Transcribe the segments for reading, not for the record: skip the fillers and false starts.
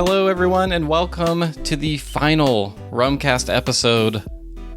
hello everyone, and welcome to the final Rumcast episode.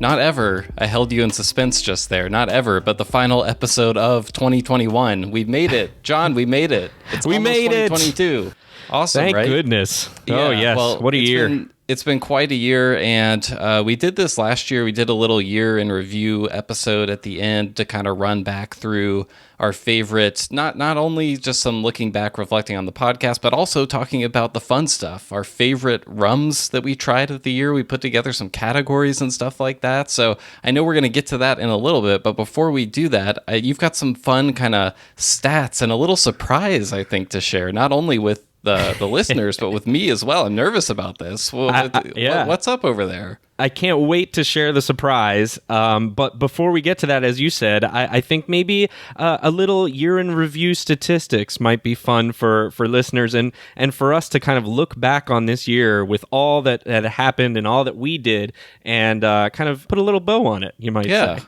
Not ever. I held you in suspense just there. Not ever, but the final episode of 2021. We made it. John, we made it. We made it. 2022. Awesome, Thank right? goodness. Yeah, oh, yes. Well, what a year. It's been quite a year, and we did this last year. We did a little year in review episode at the end to kind of run back through our favorites, not only just some looking back, reflecting on the podcast, but also talking about the fun stuff, our favorite rums that we tried of the year. We put together some categories and stuff like that. So I know we're going to get to that in a little bit, but before we do that, you've got some fun kind of stats and a little surprise, I think, to share, not only with the listeners, but with me as well. I'm nervous about this. Well, yeah. What's up over there? I can't wait to share the surprise. But before we get to that, as you said, I think maybe a little year in review statistics might be fun for listeners and for us to kind of look back on this year with all that had happened and all that we did and kind of put a little bow on it, you might say.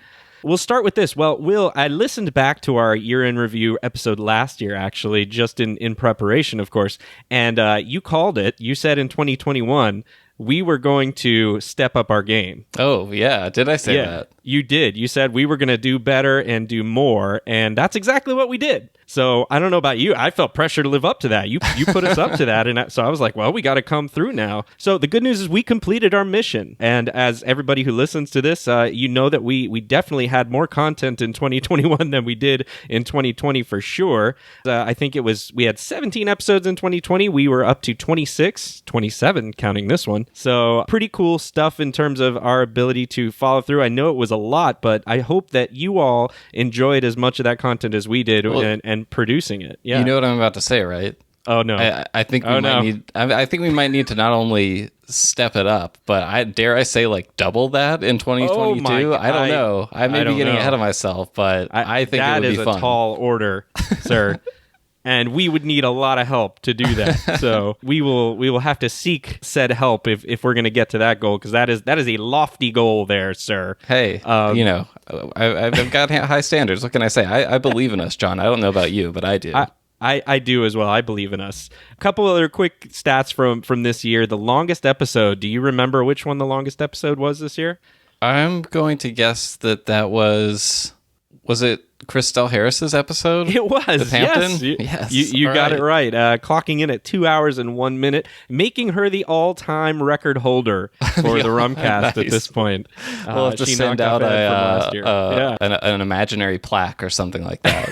We'll start with this. Well, Will, I listened back to our year-in review episode last year, actually, just in preparation, of course, and you called it. You said in 2021, we were going to step up our game. Oh, yeah. Did I say that? You did. You said we were going to do better and do more, and that's exactly what we did. So I don't know about you. I felt pressure to live up to that. You put us up to that, and so I was like, well, we got to come through now. So the good news is we completed our mission, and as everybody who listens to this, you know that we definitely had more content in 2021 than we did in 2020 for sure. I think we had 17 episodes in 2020. We were up to 27 counting this one. So pretty cool stuff in terms of our ability to follow through. I know it was a lot, but I hope that you all enjoyed as much of that content as we did and producing it. Yeah. You know what I'm about to say, right? Oh no! I think we might need to not only step it up, but I say like double that in 2022. I don't know. I may be getting ahead of myself, but I think it would be fun. That is a tall order, sir. And we would need a lot of help to do that. So we will have to seek said help if we're going to get to that goal, because that is a lofty goal there, sir. Hey, I've got high standards. What can I say? I believe in us, John. I don't know about you, but I do. I do as well. I believe in us. A couple other quick stats from this year. The longest episode. Do you remember which one the longest episode was this year? I'm going to guess that was it Christelle Harris's episode? It was. With Hampton? Yes. You got it right. Clocking in at 2 hours and 1 minute, making her the all-time record holder for the Rumcast at this point. We'll have to send out an imaginary plaque or something like that.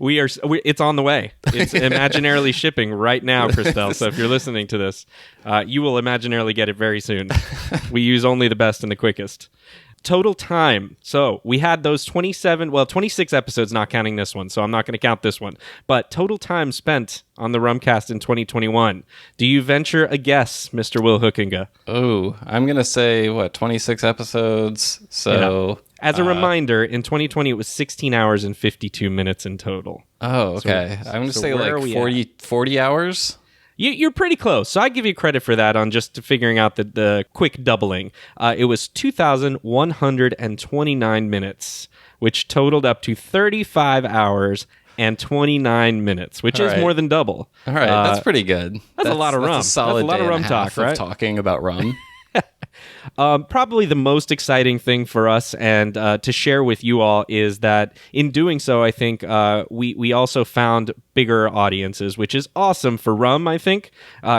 It's on the way. It's imaginarily shipping right now, Christelle. So if you're listening to this, you will imaginarily get it very soon. We use only the best and the quickest. Total time. So we had those 26 episodes, not counting this one. So I'm not going to count this one. But total time spent on the Rumcast in 2021. Do you venture a guess, Mr. Will Hookinga? Oh, I'm going to say, 26 episodes? So... Yeah. As a reminder, in 2020, it was 16 hours and 52 minutes in total. Oh, okay. I'm going to say like 40 hours? You're pretty close. So I give you credit for that on just figuring out the quick doubling. It was 2,129 minutes, which totaled up to 35 hours and 29 minutes, which is more than double. All right, that's pretty good. That's a lot of rum. That's a solid lot of rum talk, right? Talking about rum. Probably the most exciting thing for us and to share with you all is that in doing so, I think we also found bigger audiences, which is awesome for rum, I think,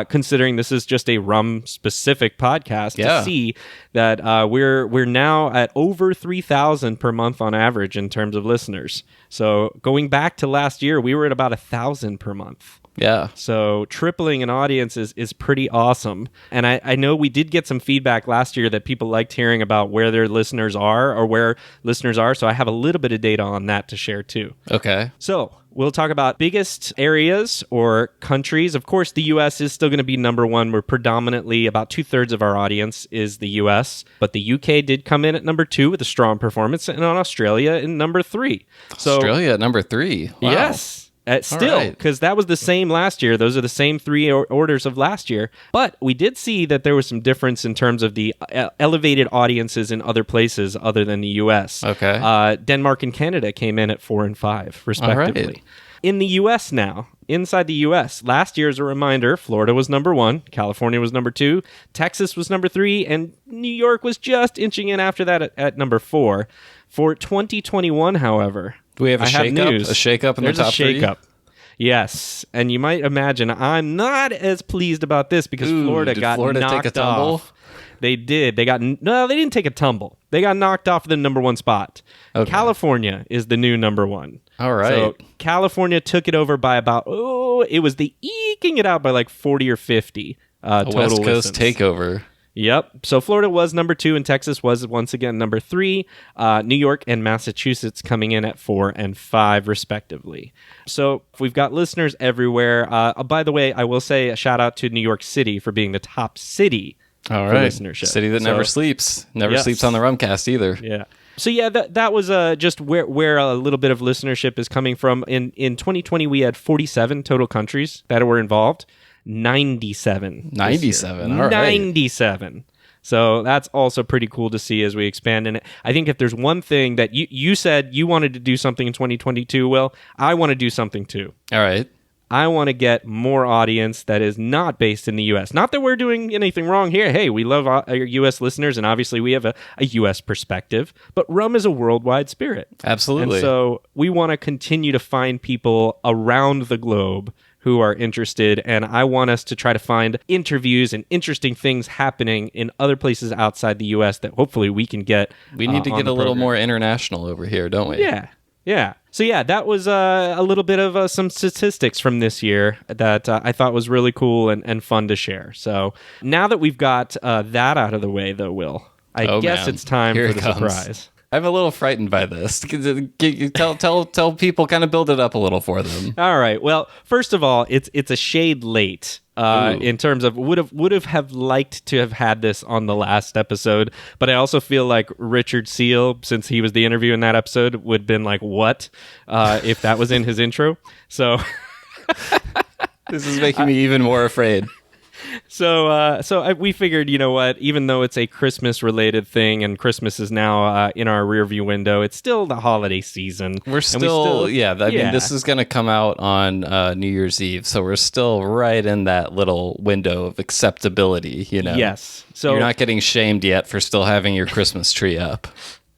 considering this is just a rum-specific podcast. Yeah. To see that we're now at over 3,000 per month on average in terms of listeners. So going back to last year, we were at about 1,000 per month. Yeah. So tripling an audience is pretty awesome. And I know we did get some feedback last year that people liked hearing about where their listeners are or where listeners are. So I have a little bit of data on that to share too. Okay. So we'll talk about biggest areas or countries. Of course, the U.S. is still going to be number one. We're predominantly about 2/3 of our audience is the U.S., but the U.K. did come in at number 2 with a strong performance, and on Australia in number 3. Australia at number 3. Wow. Yes. Still, because that was the same last year. Those are the same 3 orders of last year. But we did see that there was some difference in terms of the elevated audiences in other places other than the U.S. Okay. Denmark and Canada came in at 4 and 5, respectively. In the U.S. now, inside the U.S., last year, as a reminder, Florida was number 1, California was number 2, Texas was number 3, and New York was just inching in after that at number 4. For 2021, however, do we have a shakeup? A shakeup in the top 3? There's a shakeup. Yes, and you might imagine I'm not as pleased about this because Florida got knocked take a tumble? Off. They did. They didn't take a tumble. They got knocked off the number 1 spot. Okay. California is the new number 1. All right. So California took it over by about, it was the eking it out by like 40 or 50 total West Coast listens. takeover. Yep. So Florida was number 2 and Texas was once again number 3. New York and Massachusetts coming in at 4 and 5 respectively. So we've got listeners everywhere. By the way, I will say a shout out to New York City for being the top city for listenership. City that never sleeps. Never sleeps on the Rumcast either. Yeah. So yeah, that was just where a little bit of listenership is coming from. In 2020, we had 47 total countries that were involved. 97. 97. All right. 97. So that's also pretty cool to see as we expand. And I think if there's one thing that you said you wanted to do something in 2022, Will, I want to do something too. All right. I want to get more audience that is not based in the U.S. Not that we're doing anything wrong here. Hey, we love our U.S. listeners, and obviously we have a U.S. perspective. But rum is a worldwide spirit. Absolutely. And so we want to continue to find people around the globe who are interested, and I want us to try to find interviews and interesting things happening in other places outside the U.S. that hopefully we can get. We need to get a little more international over here, don't we? Yeah. So yeah, that was a little bit of some statistics from this year that I thought was really cool and fun to share. So now that we've got that out of the way, though, Will, I guess it's time for the surprise. I'm a little frightened by this. Tell people, kind of build it up a little for them. All right. Well, first of all, it's a shade late in terms of would have liked to have had this on the last episode, but I also feel like Richard Seal, since he was the interview in that episode, would have been like, what if that was in his intro? So this is making me even more afraid. So we figured, you know what, even though it's a Christmas-related thing and Christmas is now in our rearview window, it's still the holiday season. I mean, this is going to come out on New Year's Eve, so we're still right in that little window of acceptability, you know? Yes. So you're not getting shamed yet for still having your Christmas tree up.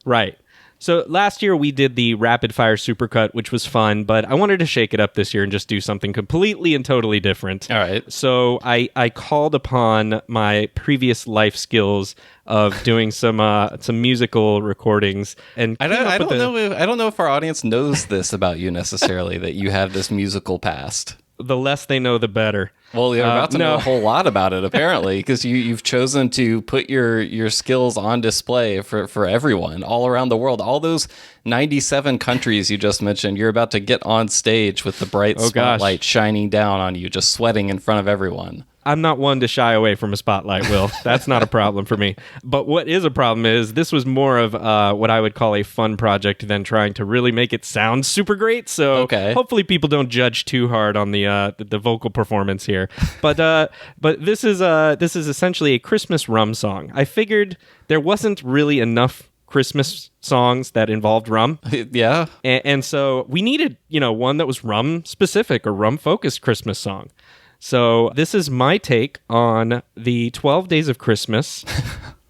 Right. So last year we did the rapid fire supercut, which was fun, but I wanted to shake it up this year and just do something completely and totally different. All right. So I called upon my previous life skills of doing some musical recordings, and I don't know if our audience knows this about you necessarily, that you have this musical past. The less they know, the better. Well, you're about to know a whole lot about it, apparently, because you've chosen to put your skills on display for everyone all around the world. All those 97 countries you just mentioned, you're about to get on stage with the bright spotlight shining down on you, just sweating in front of everyone. I'm not one to shy away from a spotlight, Will. That's not a problem for me. But what is a problem is this was more of what I would call a fun project than trying to really make it sound super great. So hopefully people don't judge too hard on the vocal performance here. But this is essentially a Christmas rum song. I figured there wasn't really enough Christmas songs that involved rum. Yeah. And so we needed, one that was rum specific or rum focused Christmas song. So this is my take on the 12 Days of Christmas,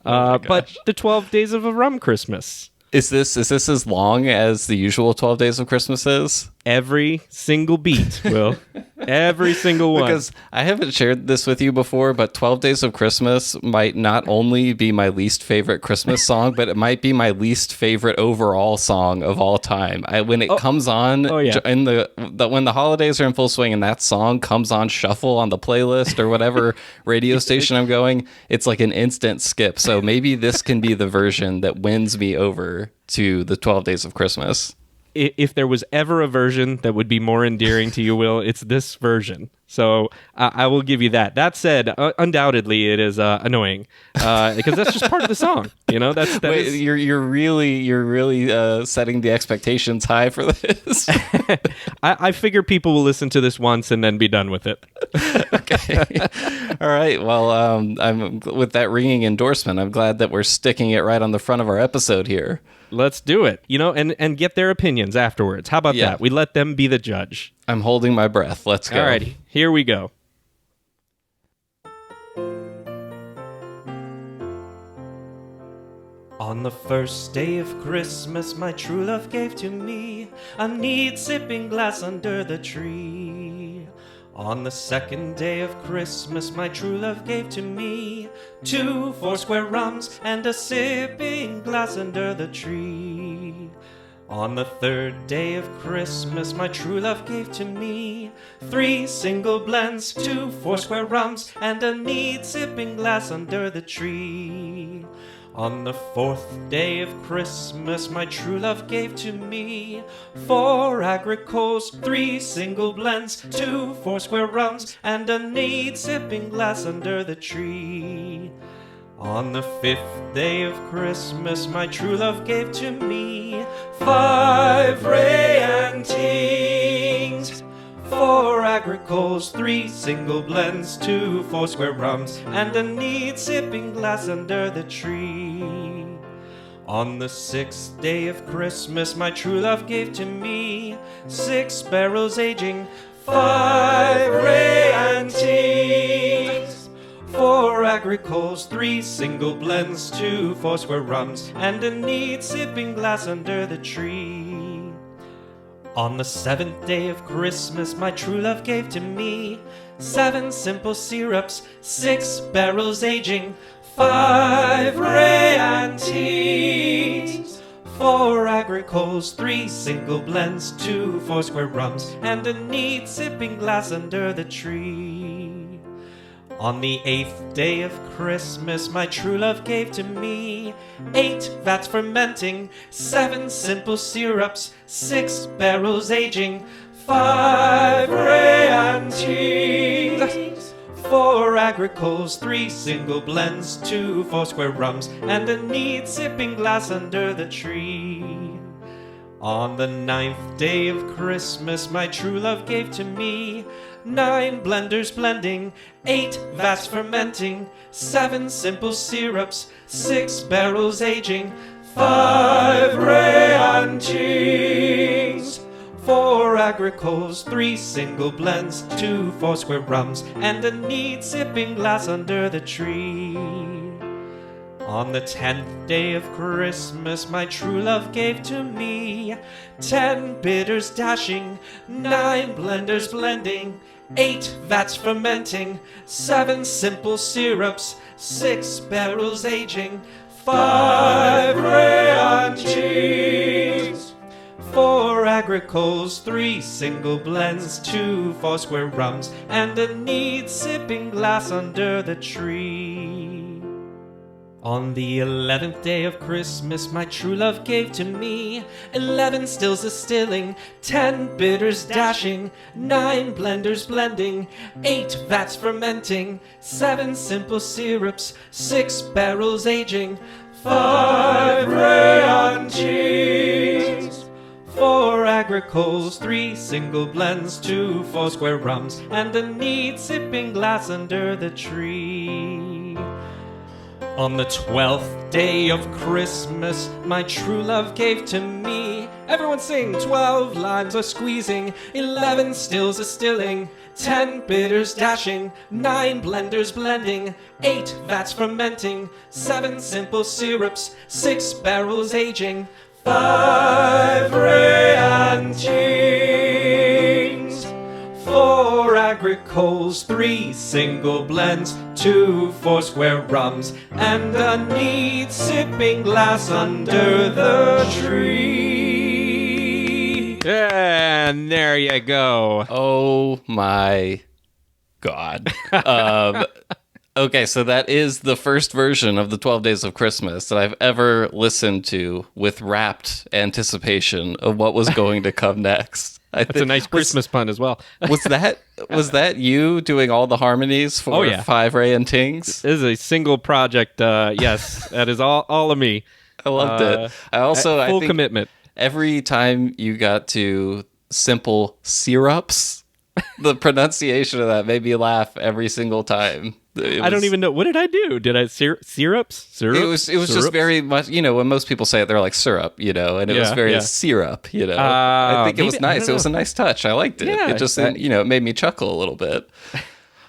but the 12 Days of a Rum Christmas. Is this as long as the usual 12 Days of Christmas is? Every single beat, Will. Every single one. Because I haven't shared this with you before, but 12 Days of Christmas might not only be my least favorite Christmas song, but it might be my least favorite overall song of all time. When it comes on, when the holidays are in full swing and that song comes on shuffle on the playlist or whatever radio station I'm going, it's like an instant skip. So maybe this can be the version that wins me over to the 12 Days of Christmas. If there was ever a version that would be more endearing to you, Will, it's this version. So I will give you that. That said, undoubtedly it is annoying because that's just part of the song. You're really setting the expectations high for this. I figure people will listen to this once and then be done with it. Okay. All right. Well, I'm with that ringing endorsement. I'm glad that we're sticking it right on the front of our episode here. Let's do it. And get their opinions afterwards. How about that? We let them be the judge. I'm holding my breath. Let's go. Alrighty, here we go. On the first day of Christmas, my true love gave to me a neat sipping glass under the tree. On the second day of Christmas, my true love gave to me 2 4-square rums and a sipping glass under the tree. On the third day of Christmas, my true love gave to me 3 single blends, 2 4-square rums, and a neat sipping glass under the tree. On the fourth day of Christmas, my true love gave to me 4 agricoles, 3 single blends, 2 4-square rums, and a neat sipping glass under the tree. On the fifth day of Christmas, my true love gave to me 5 rayantings, 4 agricoles, 3 single blends, 2 4-square rums, and a neat sipping glass under the tree. On the sixth day of Christmas, my true love gave to me 6 barrels aging, 5 rayantings, 4 agricoles, 3 single blends, 2 4-square rums, and a neat sipping glass under the tree. On the seventh day of Christmas, my true love gave to me 7 simple syrups, 6 barrels aging, 5 rayantines, 4 agricoles, 3 single blends, 2 4-square rums, and a neat sipping glass under the tree. On the 8th day of Christmas, my true love gave to me 8 vats fermenting, 7 simple syrups, 6 barrels aging, 5 rayantines, 4 agricoles, 3 single blends, 2 4-square rums, and a neat sipping glass under the tree. On the 9th day of Christmas, my true love gave to me 9 blenders blending, 8 vats fermenting, 7 simple syrups, 6 barrels aging, 5 rayantines, 4 agricoles, 3 single blends, 2 4-square rums, and a neat sipping glass under the tree. On the 10th day of Christmas, my true love gave to me 10 bitters dashing, 9 blenders blending, 8 vats fermenting, 7 simple syrups, 6 barrels aging, 5 rayantines, 4 agricoles, 3 single blends, 2 4-square rums, and a neat sipping glass under the tree. On the 11th day of Christmas, my true love gave to me 11 stills distilling, 10 bitters dashing, 9 blenders blending, 8 vats fermenting, 7 simple syrups, 6 barrels aging, 5 rayantines, 4 agricoles, 3 single blends, 2 4-square rums, and a neat sipping glass under the tree. On the 12th day of Christmas, my true love gave to me, everyone sing, 12 limes are squeezing, 11 stills distilling, 10 bitters dashing, 9 blenders blending, 8 vats fermenting, 7 simple syrups, 6 barrels aging, 5 rayantines, 4 agricoles, 3 single blends, 2 4-square rums, and a neat sipping glass under the tree. And there you go. Oh my God. Okay, so that is the first version of the 12 Days of Christmas that I've ever listened to with rapt anticipation of what was going to come next. That's a nice Christmas pun as well. was that you doing all the harmonies for 5 Ray and Tings? This is a single project. Yes, that is all of me. I loved it. I full think commitment. every time you got to simple syrups, the pronunciation of that made me laugh every single time. I don't even know. What did I do? Did I syrups? It was just very much, when most people say it, they're like syrup, and it was very syrup, I think it was nice. It was a nice touch. I liked it. Yeah, it just, it made me chuckle a little bit.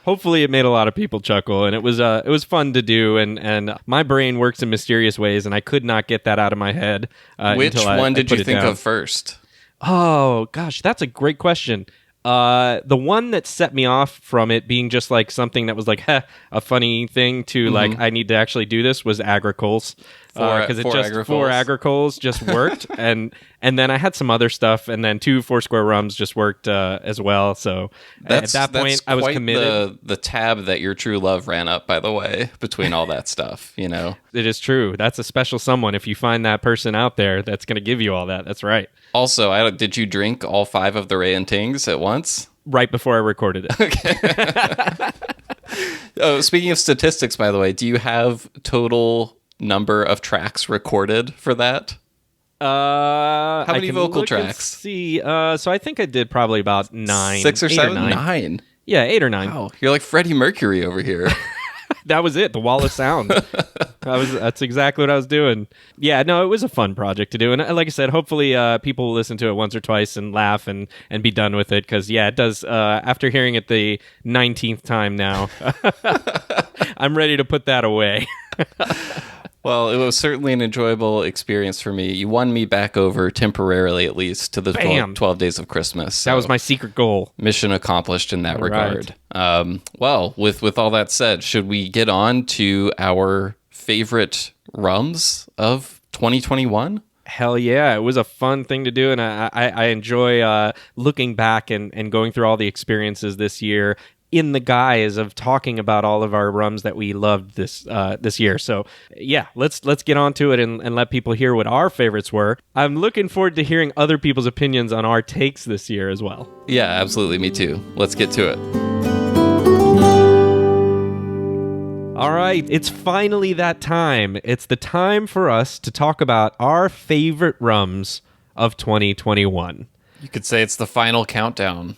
Hopefully it made a lot of people chuckle, and it was fun to do, and my brain works in mysterious ways, and I could not get that out of my head. Which one did you think of first? Oh, gosh, that's a great question. The one that set me off from it being just like something that was like a funny thing to like I need to actually do this was Agricoles, because four Agricoles just worked, and then I had some other stuff, and then 2 Foursquare Rums just worked as well. So at that point, I was committed. The tab that your true love ran up, by the way, between all that stuff. It is true. That's a special someone if you find that person out there that's going to give you all that. That's right. Also, did you drink all 5 of the Ray and Tings at once? Right before I recorded it. Okay. Oh, speaking of statistics, by the way, do you have total number of tracks recorded for that? How many vocal tracks? See, so I think I did probably about 9. 6 or 7? 9. Yeah, 8 or 9. Wow, you're like Freddie Mercury over here. That was it, the wall of sound. That's exactly what I was doing. Yeah, no, it was a fun project to do. And like I said, hopefully people will listen to it once or twice and laugh and be done with it. Because, yeah, it does. After hearing it the 19th time now, I'm ready to put that away. Well, it was certainly an enjoyable experience for me. You won me back over temporarily, at least, to the 12 Days of Christmas. So that was my secret goal. Mission accomplished in that regard. Well, with all that said, should we get on to our favorite rums of 2021? Hell yeah, it was a fun thing to do, and I enjoy looking back and going through all the experiences this year in the guise of talking about all of our rums that we loved this year. So yeah, let's get on to it and let people hear what our favorites were. I'm looking forward to hearing other people's opinions on our takes this year as well. Yeah, absolutely. Me too. Let's get to it. All right, it's finally that time. It's the time for us to talk about our favorite rums of 2021. You could say it's the final countdown.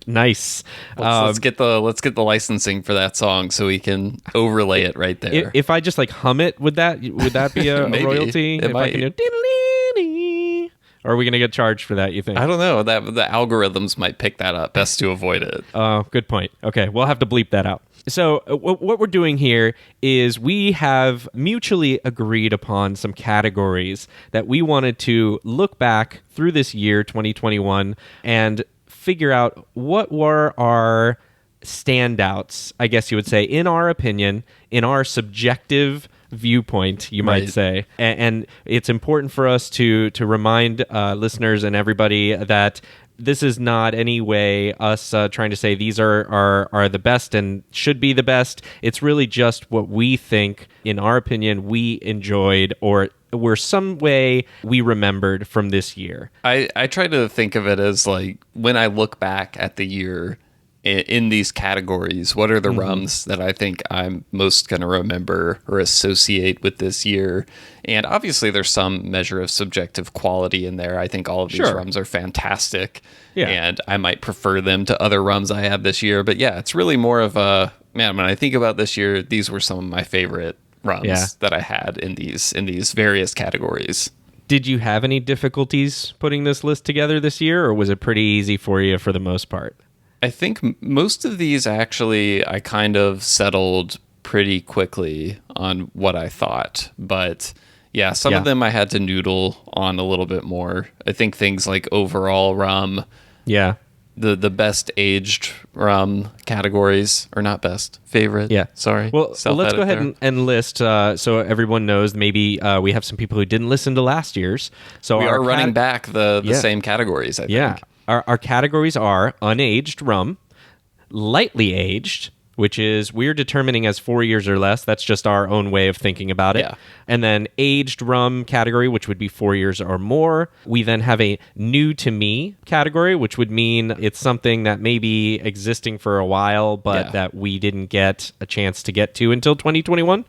Nice. Let's get the licensing for that song so we can overlay it right there. If I just like hum it, would that be a royalty? It might. I can do, or are we going to get charged for that, you think? I don't know. The algorithms might pick that up. Best to avoid it. Oh, good point. Okay, we'll have to bleep that out. So what we're doing here is we have mutually agreed upon some categories that we wanted to look back through this year, 2021, and figure out what were our standouts, I guess you would say, in our opinion, in our subjective viewpoint, you might say. And it's important for us to remind listeners and everybody that this is not any way us trying to say these are the best and should be the best. It's really just what we think, in our opinion, we enjoyed or were some way we remembered from this year. I try to think of it as like when I look back at the year in these categories, what are the rums that I think I'm most going to remember or associate with this year? And obviously there's some measure of subjective quality in there. I think all of these rums are fantastic, and I might prefer them to other rums I had this year. But yeah, it's really more of a, man, when I think about this year, these were some of my favorite rums that I had in these various categories. Did you have any difficulties putting this list together this year, or was it pretty easy for you for the most part? I think most of these actually I kind of settled pretty quickly on what I thought. But yeah, some of them I had to noodle on a little bit more. I think things like overall rum, the best aged rum categories, or not best, favorite. Yeah. Sorry. Well, let's go ahead and list so everyone knows. Maybe we have some people who didn't listen to last year's. So we are running back the same categories, I think. Yeah. Our categories are unaged rum, lightly aged, which is we're determining as 4 years or less. That's just our own way of thinking about it. Yeah. And then aged rum category, which would be 4 years or more. We then have a new to me category, which would mean it's something that may be existing for a while, but that we didn't get a chance to get to until 2021.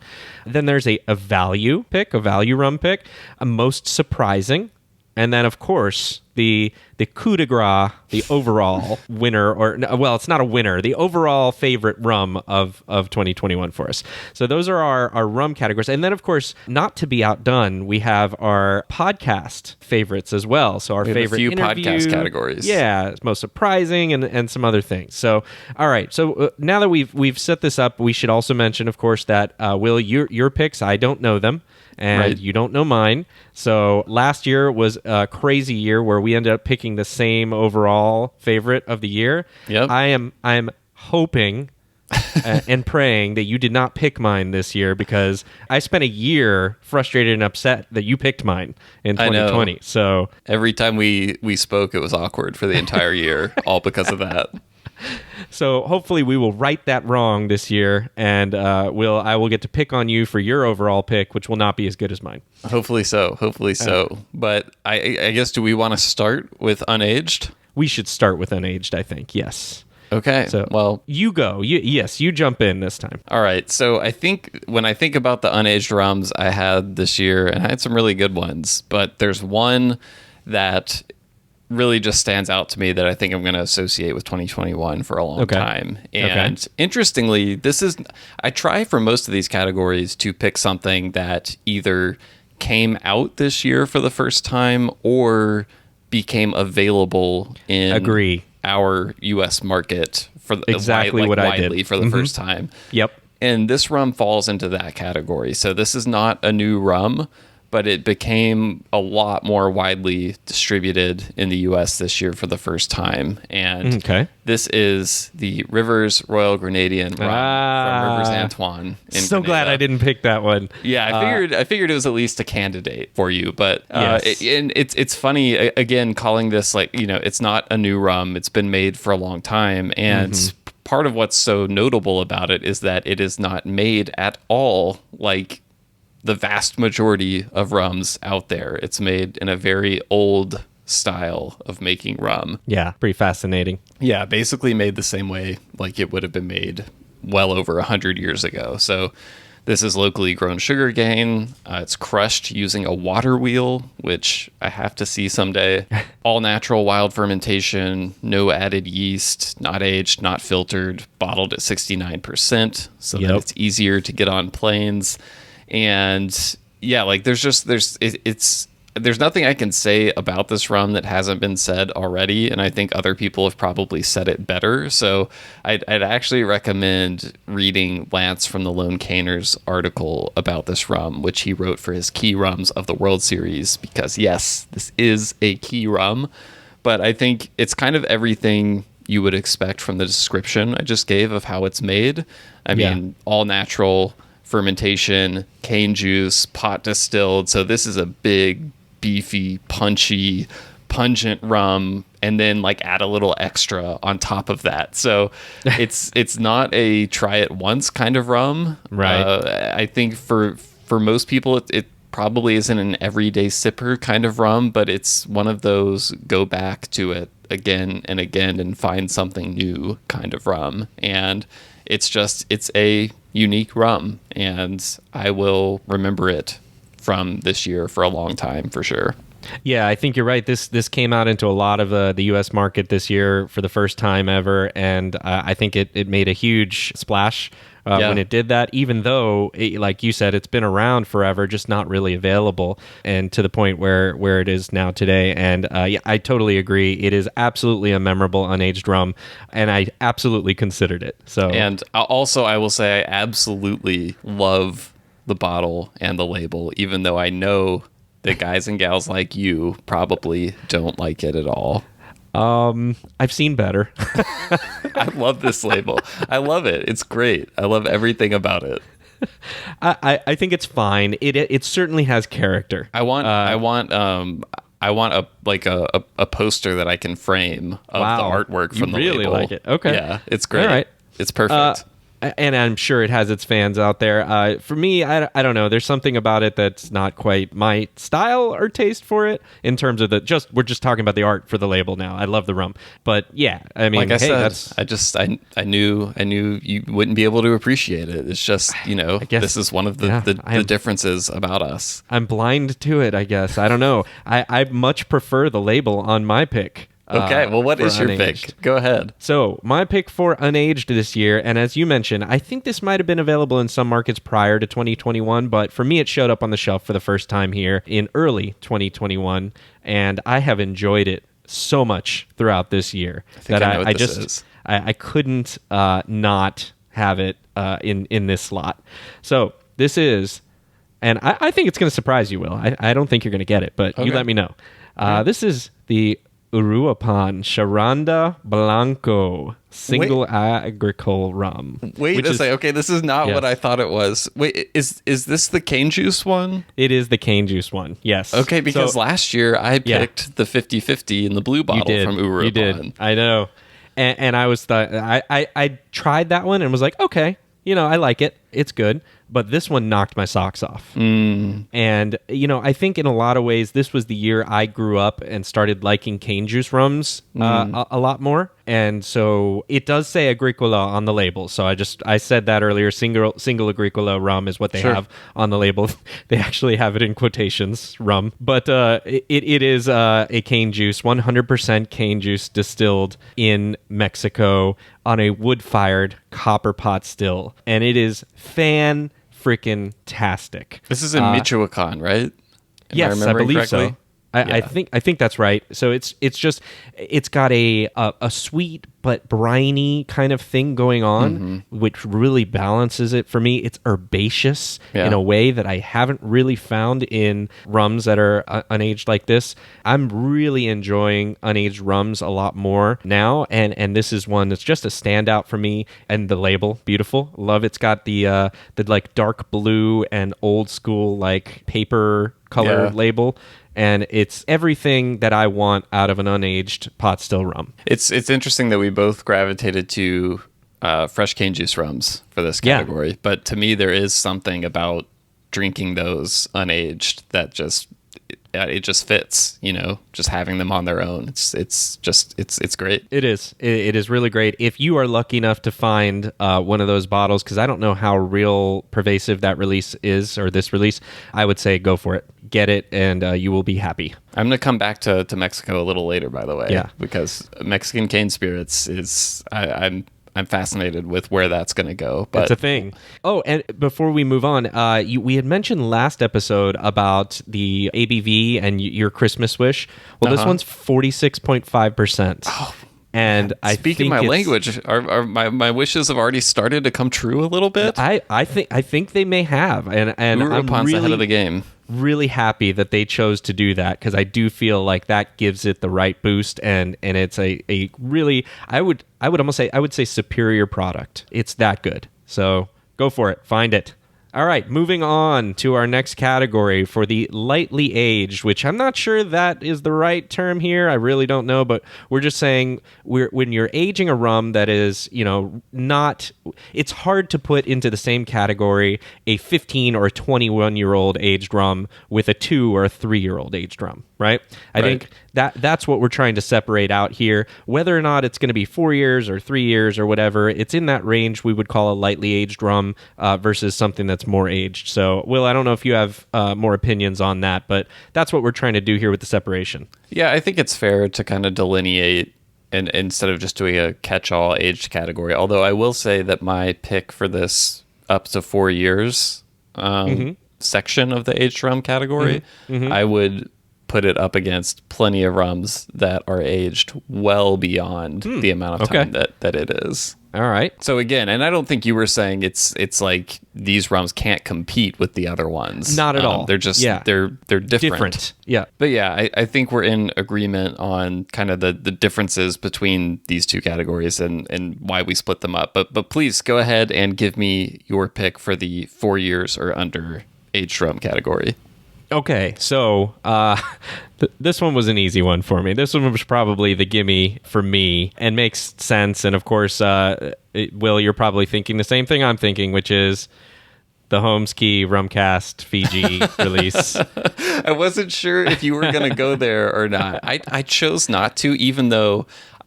Then there's a value pick, a value rum pick, a most surprising. And then, of course, the coup de grace, the overall winner, or well, it's not a winner, the overall favorite rum of 2021 for us. So those are our rum categories. And then, of course, not to be outdone, we have our podcast favorites as well. So our favorite few interview, podcast categories. Yeah, most surprising and some other things. So, all right. So now that we've set this up, we should also mention, of course, that Will, your picks, I don't know them. And Right. you don't know mine. So last year was a crazy year where we ended up picking the same overall favorite of the year. Yep. I am hoping and praying that you did not pick mine this year, because I spent a year frustrated and upset that you picked mine in I know. 2020. So Every time we spoke, it was awkward for the entire year, all because of that. So hopefully we will right that wrong this year, and I will get to pick on you for your overall pick, which will not be as good as mine. Hopefully so. Hopefully so. But I guess, do we want to start with Unaged? We should start with Unaged, I think. Yes. Okay. So well, you go. You jump in this time. all right. So I think when I think about the Unaged rums I had this year, and I had some really good ones, but there's one that really just stands out to me that I think I'm going to associate with 2021 for a long time. And interestingly, I try for most of these categories to pick something that either came out this year for the first time or became available in our U.S. market for exactly what I widely did for the first time. Yep. And this rum falls into that category. So this is not a new rum, but it became a lot more widely distributed in the U.S. this year for the first time. And this is the Rivers Royal Grenadian rum from Rivers Antoine. So glad I didn't pick that one. Yeah, I figured it was at least a candidate for you. But yes. It's funny, again, calling this it's not a new rum. It's been made for a long time. And part of what's so notable about it is that it is not made at all like the vast majority of rums out there. It's made in a very old style of making rum. Yeah, pretty fascinating. Yeah, basically made the same way like it would have been made well over 100 years ago. So this is locally grown sugarcane. It's crushed using a water wheel, which I have to see someday. All natural wild fermentation, no added yeast, not aged, not filtered, bottled at 69%, so that it's easier to get on planes. And yeah, like there's nothing I can say about this rum that hasn't been said already, and I think other people have probably said it better. So I'd actually recommend reading Lance from the Lone Caners article about this rum, which he wrote for his Key Rums of the World Series, because yes, this is a key rum, but I think it's kind of everything you would expect from the description I just gave of how it's made. I mean, all natural fermentation, cane juice, pot distilled. So this is a big, beefy, punchy, pungent rum, and then like add a little extra on top of that. So it's not a try it once kind of rum. Right. I think for most people, it probably isn't an everyday sipper kind of rum, but it's one of those go back to it again and again and find something new kind of rum. And it's a unique rum, and I will remember it from this year for a long time for sure. Yeah, I think you're right. This came out into a lot of the U.S. market this year for the first time ever, and I think it made a huge splash when it did that, even though, like you said, it's been around forever, just not really available, and to the point where it is now today. And I totally agree. It is absolutely a memorable unaged rum, and I absolutely considered it. So, and also, I will say I absolutely love the bottle and the label, even though I know that guys and gals like you probably don't like it at all. I've seen better. I love this label. I love it. It's great. I love everything about it. I think it's fine. It certainly has character. I want a poster that I can frame of the artwork from the label. You really like it? Okay. Yeah, it's great. All right. It's perfect. and I'm sure it has its fans out there. For me, I don't know. There's something about it that's not quite my style or taste for it in terms of we're just talking about the art for the label now. I love the rum, but yeah, I mean, like I said, I knew you wouldn't be able to appreciate it. It's just, this is one of the differences about us. I'm blind to it, I guess. I don't know. I much prefer the label on my pick. Okay, well, what is your Unaged. pick? Go ahead. So, my pick for Unaged this year, and as you mentioned, I think this might have been available in some markets prior to 2021, but for me, it showed up on the shelf for the first time here in early 2021, and I have enjoyed it so much throughout this year that I couldn't not have it in this slot. So, this is, and I think it's going to surprise you, Will. I don't think you're going to get it, but you let me know. This is the Uruapan Charanda Blanco single agricole rum. Wait a second. Okay, this is not what I thought it was. Wait, is this the cane juice one? It is the cane juice one, yes. Okay, because last year I picked the 50/50 in the blue bottle from Uruapan. You did. I know. And I was I tried that one and was like, okay, I like it. It's good. But this one knocked my socks off. And, I think in a lot of ways, this was the year I grew up and started liking cane juice rums a lot more. And so it does say Agricola on the label. So I said that earlier. Single Agricola rum is what they have on the label. They actually have it in quotations, rum. But it is a cane juice, 100% cane juice distilled in Mexico on a wood-fired copper pot still. And it is freaking-tastic. This is in Michoacan, right? Yes, I believe so. I think that's right. So it's got a sweet but briny kind of thing going on, which really balances it for me. It's herbaceous in a way that I haven't really found in rums that are unaged like this. I'm really enjoying unaged rums a lot more now, and this is one that's just a standout for me. And the label, beautiful, love. It's got the like dark blue and old school like paper color label. And it's everything that I want out of an unaged pot still rum. It's interesting that we both gravitated to fresh cane juice rums for this category. But to me, there is something about drinking those unaged that just fits. Just having them on their own. It's great. It is. It is really great. If you are lucky enough to find one of those bottles, because I don't know how real pervasive that release is, or this release, I would say go for it. Get it, and you will be happy. I'm going to come back to Mexico a little later, by the way. Yeah. Because Mexican cane spirits is... I'm fascinated with where that's going to go. But it's a thing. Oh, and before we move on, we had mentioned last episode about the ABV and your Christmas wish. Well, this one's 46.5%. Oh, and speaking my language, are my wishes have already started to come true a little bit. I think they may have, and I'm really ahead of the game. Really happy that they chose to do that, because I do feel like that gives it the right boost, and it's a really I would say superior product. It's that good. So go for it. Find it. All right, moving on to our next category for the lightly aged, which I'm not sure that is the right term here. I really don't know, but we're just saying when you're aging a rum that is, not, it's hard to put into the same category a 15 or 21-year-old aged rum with a 2 or a 3-year-old aged rum, right? I think that's what we're trying to separate out here. Whether or not it's going to be 4 years or 3 years or whatever, it's in that range we would call a lightly aged rum versus something that's more aged. So, Will, I don't know if you have more opinions on that, but that's what we're trying to do here with the separation. Yeah, I think it's fair to kind of delineate and instead of just doing a catch-all aged category. Although I will say that my pick for this up to 4 years section of the aged rum category, I would put it up against plenty of rums that are aged well beyond the amount of time that it is. All right. So again, and I don't think you were saying it's like these rums can't compete with the other ones. Not at all. They're just they're different. Yeah. But yeah, I think we're in agreement on kind of the differences between these two categories and why we split them up. But please go ahead and give me your pick for the 4 years or under aged rum category. Okay, so this one was an easy one for me. This one was probably the gimme for me and makes sense. And of course, Will, you're probably thinking the same thing I'm thinking, which is the Holmes Key Rumcast Fiji release. I wasn't sure if you were going to go there or not. I chose not to, even though,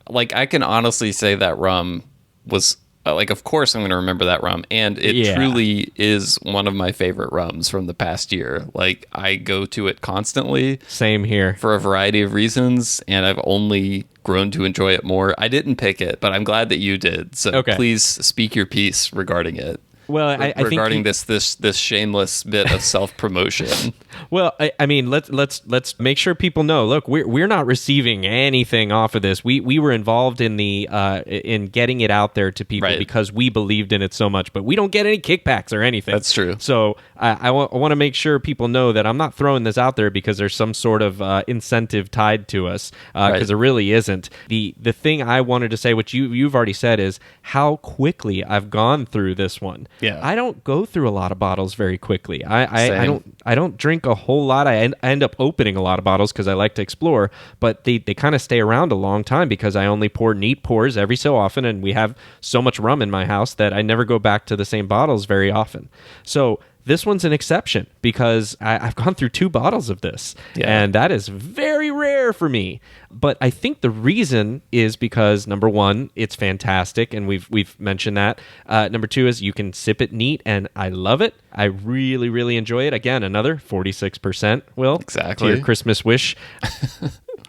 like, I can honestly say that rum was... like, of course I'm going to remember that rum. And it truly is one of my favorite rums from the past year. Like, I go to it constantly. Same here. For a variety of reasons. And I've only grown to enjoy it more. I didn't pick it, but I'm glad that you did. So please speak your piece regarding it. Well, I think regarding this shameless bit of self-promotion. Well, I mean, let's make sure people know. Look, we're not receiving anything off of this. We were involved in the in getting it out there to people because we believed in it so much, but we don't get any kickbacks or anything. That's true. So I want to make sure people know that I'm not throwing this out there because there's some sort of incentive tied to us, because there really isn't. The thing I wanted to say, which you've already said, is how quickly I've gone through this one. Yeah. I don't go through a lot of bottles very quickly. I don't drink a whole lot. I end up opening a lot of bottles because I like to explore, but they kind of stay around a long time because I only pour neat pours every so often, and we have so much rum in my house that I never go back to the same bottles very often. So this one's an exception because I've gone through 2 bottles of this, and that is very rare for me. But I think the reason is because, number one, it's fantastic, and we've mentioned that. Number 2 is you can sip it neat, and I love it. I really, really enjoy it. Again, another 46%, Will. Exactly. To your Christmas wish.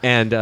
And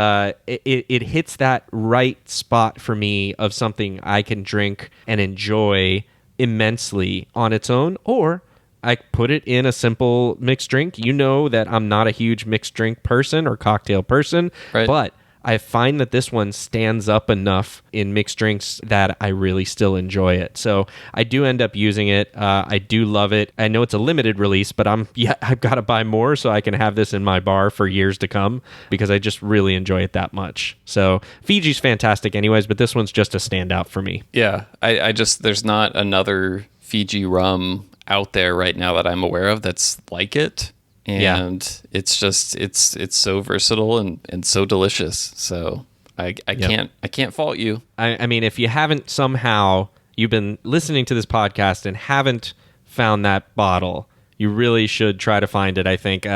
it hits that right spot for me of something I can drink and enjoy immensely on its own, or I put it in a simple mixed drink. You know that I'm not a huge mixed drink person or cocktail person, but I find that this one stands up enough in mixed drinks that I really still enjoy it. So I do end up using it. I do love it. I know it's a limited release, but I've got to buy more so I can have this in my bar for years to come because I just really enjoy it that much. So Fiji's fantastic anyways, but this one's just a standout for me. Yeah, I just, there's not another Fiji rum out there right now that I'm aware of that's like it. And it's just it's so versatile and so delicious. So I can't fault you. I mean, if you haven't somehow you've been listening to this podcast and haven't found that bottle, you really should try to find it. I think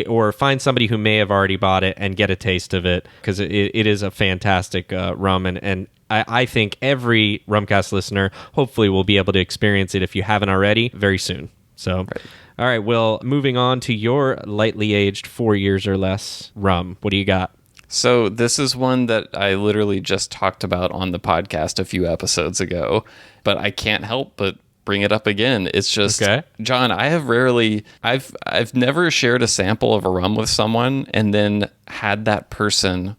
or find somebody who may have already bought it and get a taste of it, because it is a fantastic rum, and I think every Rumcast listener hopefully will be able to experience it if you haven't already very soon. So, all right, Will, moving on to your lightly aged 4 years or less rum. What do you got? So this is one that I literally just talked about on the podcast a few episodes ago, but I can't help but bring it up again. It's just, John, I've never shared a sample of a rum with someone and then had that person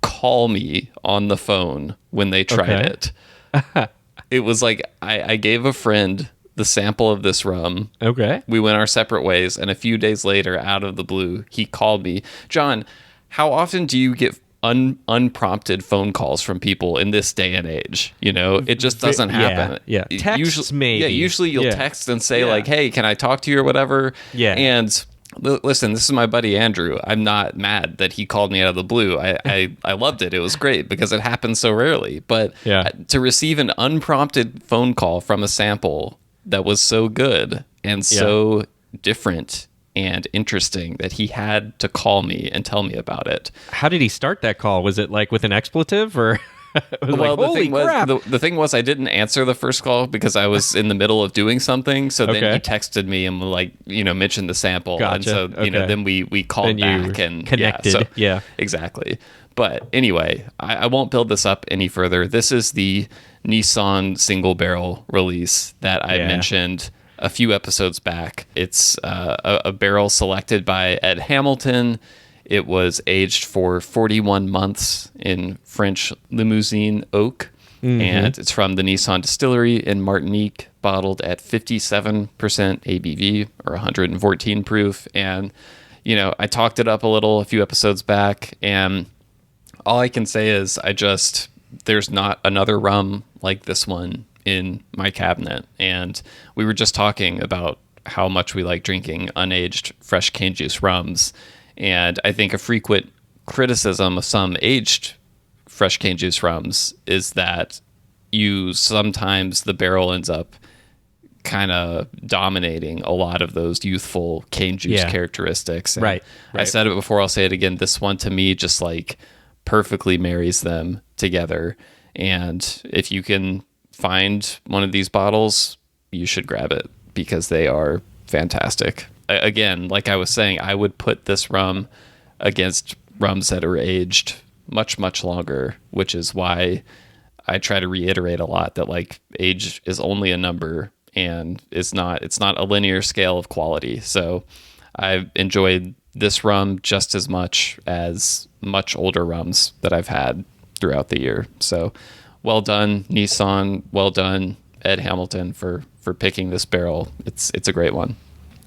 call me on the phone when they tried it. It was like I gave a friend the sample of this rum. We went our separate ways, and a few days later, out of the blue, he called me. John, how often do you get unprompted phone calls from people in this day and age? You know, it just doesn't happen. Texts usually, maybe. Usually you'll text and say like, hey, can I talk to you or whatever? And listen, this is my buddy Andrew. I'm not mad that he called me out of the blue. I loved it. It was great because it happens so rarely. But to receive an unprompted phone call from a sample that was so good and so different and interesting that he had to call me and tell me about it. How did he start that call? Was it like with an expletive or? Well, the thing was, I didn't answer the first call because I was in the middle of doing something. So then he texted me and mentioned the sample. And so, then we called back and connected. Exactly. But anyway, I won't build this up any further. This is the Nissan single barrel release that I mentioned a few episodes back. It's a barrel selected by Ed Hamilton. It was aged for 41 months in French Limousin oak, and it's from the Nissan Distillery in Martinique, bottled at 57% ABV or 114 proof. And, I talked it up a little a few episodes back, and all I can say is there's not another rum like this one in my cabinet. And we were just talking about how much we like drinking unaged fresh cane juice rums. And I think a frequent criticism of some aged fresh cane juice rums is that sometimes the barrel ends up kind of dominating a lot of those youthful cane juice characteristics. And right. I said it before, I'll say it again. This one to me just like perfectly marries them together. And if you can find one of these bottles, you should grab it because they are fantastic. Again, like I was saying, I would put this rum against rums that are aged much, much longer, which is why I try to reiterate a lot that like age is only a number and it's not a linear scale of quality. So I enjoyed this rum just as much as much older rums that I've had throughout the year. So well done, Nissan. Well done, Ed Hamilton, for picking this barrel. It's a great one.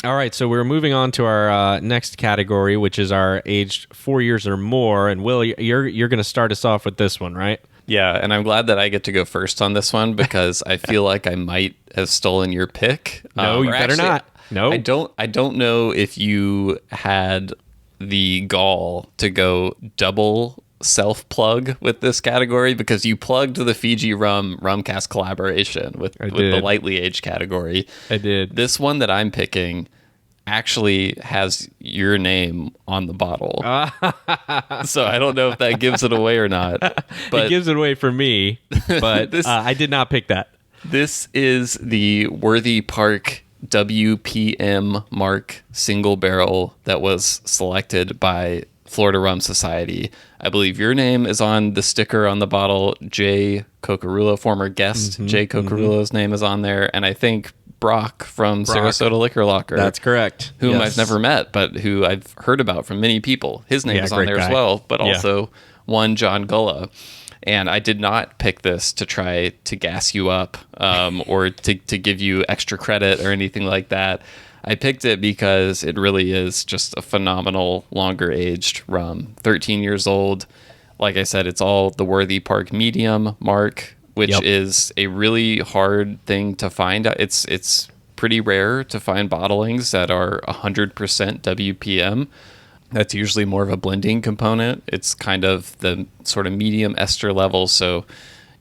All right, so we're moving on to our next category, which is our aged 4 years or more. And Will, you're going to start us off with this one, right? Yeah, and I'm glad that I get to go first on this one because I feel like I might have stolen your pick. No, you better not. No, I don't know if you had the gall to go double self-plug with this category because you plugged the Fiji Rum Rumcast collaboration with the lightly aged category. I did. This one that I'm picking actually has your name on the bottle. So I don't know if that gives it away or not. But it gives it away for me, but I did not pick that. This is the Worthy Park WPM Mark single barrel that was selected by Florida Rum Society. I believe your name is on the sticker on the bottle. Jay Cocarulo, former guest, Jay Cocarulo's name is on there. And I think Brock from Sarasota Liquor Locker. That's correct. Whom I've never met, but who I've heard about from many people. His name is on there as well, but also one John Gulla. And I did not pick this to try to gas you up or to give you extra credit or anything like that. I picked it because it really is just a phenomenal longer aged rum. 13 years old. Like I said, it's all the Worthy Park medium mark, which is a really hard thing to find. It's pretty rare to find bottlings that are 100% WPM. That's usually more of a blending component. It's kind of the sort of medium ester level, so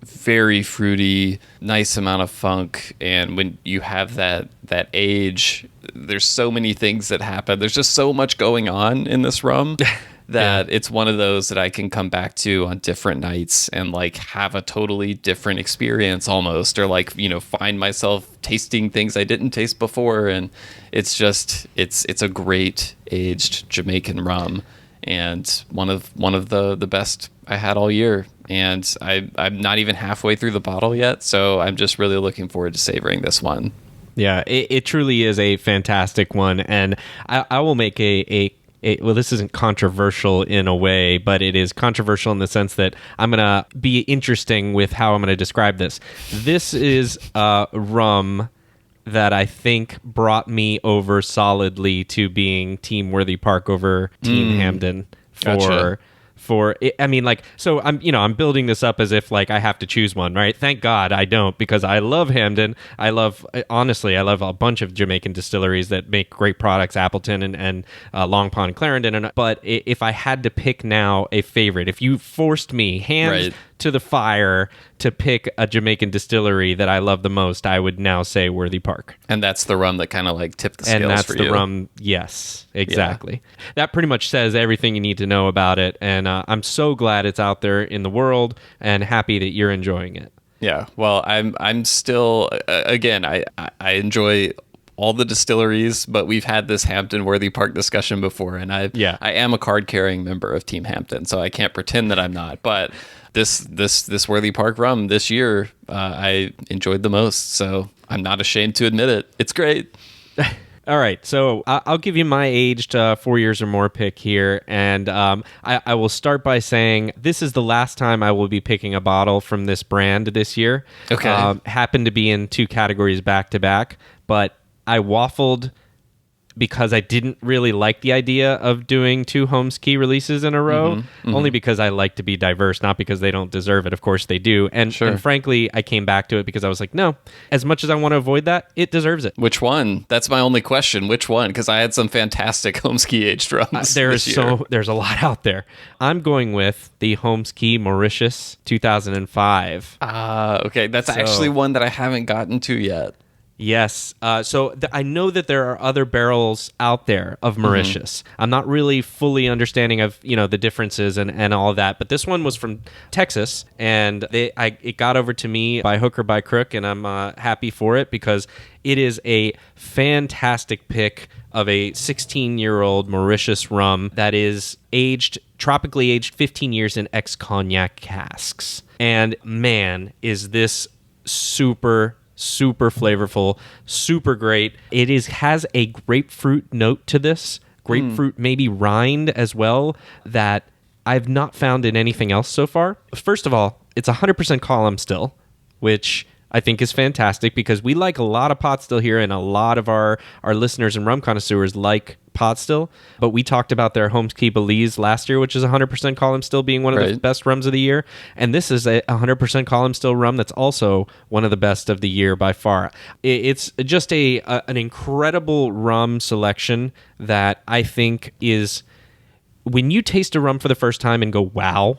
very fruity, nice amount of funk. And when you have that age, there's so many things that happen. There's just so much going on in this rum that it's one of those that I can come back to on different nights and like have a totally different experience almost, or like, you know, find myself tasting things I didn't taste before. And it's just, it's a great aged Jamaican rum and one of the best I had all year. And I'm not even halfway through the bottle yet. So I'm just really looking forward to savoring this one. Yeah, it truly is a fantastic one. And I will make well, this isn't controversial in a way, but it is controversial in the sense that I'm going to be interesting with how I'm going to describe this. This is a rum that I think brought me over solidly to being Team Worthy Park over Team Hamden I mean, like, so I'm building this up as if like I have to choose one, right? Thank God I don't, because I love Hamden. Honestly, I love a bunch of Jamaican distilleries that make great products, Appleton and Long Pond, Clarendon. But if I had to pick now a favorite, if you forced me hands to the fire to pick a Jamaican distillery that I love the most, I would now say Worthy Park. And that's the rum that kind of like tipped the scales for you. And that's the rum, yes, exactly. Yeah. That pretty much says everything you need to know about it. And I'm so glad it's out there in the world and happy that you're enjoying it. Yeah, well, I'm still, again, I enjoy all the distilleries, but we've had this Hampton Worthy Park discussion before, and I am a card-carrying member of Team Hampton, so I can't pretend that I'm not. But this Worthy Park rum this year, I enjoyed the most, so I'm not ashamed to admit it. It's great. All right, so I'll give you my aged 4 years or more pick here, and I will start by saying this is the last time I will be picking a bottle from this brand this year. Okay. Happened to be in two categories back to back, but I waffled because I didn't really like the idea of doing 2 Holmes Key releases in a row, only because I like to be diverse, not because they don't deserve it. Of course they do. And frankly, I came back to it because I was like, no, as much as I want to avoid that, it deserves it. Which one? That's my only question. Which one? Because I had some fantastic Holmes Key aged rums there's a lot out there. I'm going with the Holmes Key Mauritius 2005. Okay. That's actually one that I haven't gotten to yet. Yes. I know that there are other barrels out there of Mauritius. I'm not really fully understanding of, the differences and all of that. But this one was from Texas, and it got over to me by hook or by crook, and I'm happy for it because it is a fantastic pick of a 16-year-old Mauritius rum that is tropically aged 15 years in ex-cognac casks. And man, is this super flavorful, super great. It has a grapefruit note to this, grapefruit maybe rind as well, that I've not found in anything else so far. First of all, it's 100% column still, which I think is fantastic because we like a lot of pot still here, and a lot of our listeners and rum connoisseurs like pot still. But we talked about their Holmes Key Belize last year, which is 100% column still, being one of the best rums of the year. And this is a 100% column still rum that's also one of the best of the year by far. It's just an incredible rum selection that I think is, when you taste a rum for the first time and go, wow,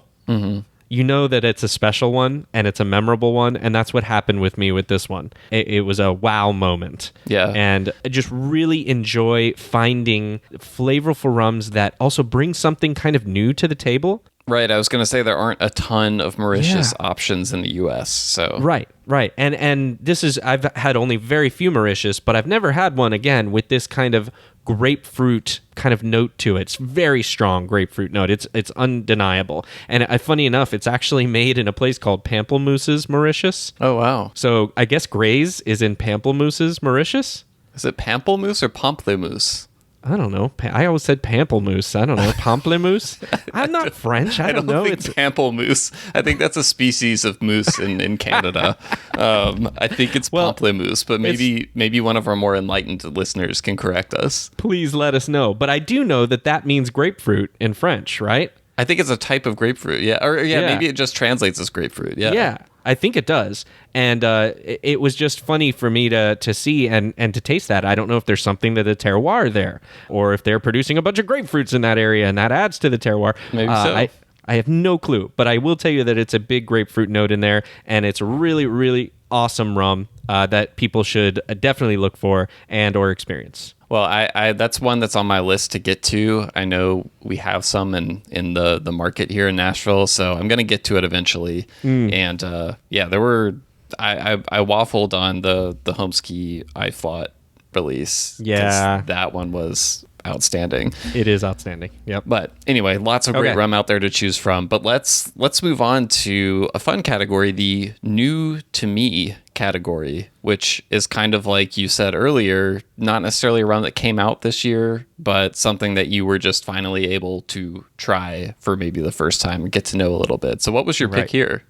you know that it's a special one and it's a memorable one, and that's what happened with me with this one. It was a wow moment. Yeah. And I just really enjoy finding flavorful rums that also bring something kind of new to the table. Right. I was going to say there aren't a ton of Mauritius options in the U.S. So Right. And this is, I've had only very few Mauritius, but I've never had one again with this kind of grapefruit kind of note to it. It's very strong grapefruit note. It's undeniable. And funny enough, it's actually made in a place called Pamplemousses, Mauritius. Oh, wow. So I guess Gray's is in Pamplemousses, Mauritius. Is it Pamplemousse or Pamplemousse? I don't know. I always said pamplemousse. I don't know. Pamplemousse? I'm not French. I don't know. Think it's pamplemousse. I think that's a species of moose in Canada. I think it's pamplemousse, but maybe one of our more enlightened listeners can correct us. Please let us know. But I do know that means grapefruit in French, right? I think it's a type of grapefruit. Yeah. Or maybe it just translates as grapefruit. Yeah. Yeah. I think it does. And it was just funny for me to see and to taste that. I don't know if there's something to the terroir there, or if they're producing a bunch of grapefruits in that area and that adds to the terroir. Maybe so. I have no clue, but I will tell you that it's a big grapefruit note in there, and it's really, really awesome rum that people should definitely look for and or experience. Well, I that's one that's on my list to get to. I know we have some in the market here in Nashville, so I'm going to get to it eventually. And there were I waffled on the Holmes Key iFlot release. Yeah, that one was outstanding. It is outstanding. Yep. But anyway, lots of great rum out there to choose from. But let's move on to a fun category, the new to me category, which is kind of like you said earlier, not necessarily a rum that came out this year, but something that you were just finally able to try for maybe the first time and get to know a little bit. So what was your pick here?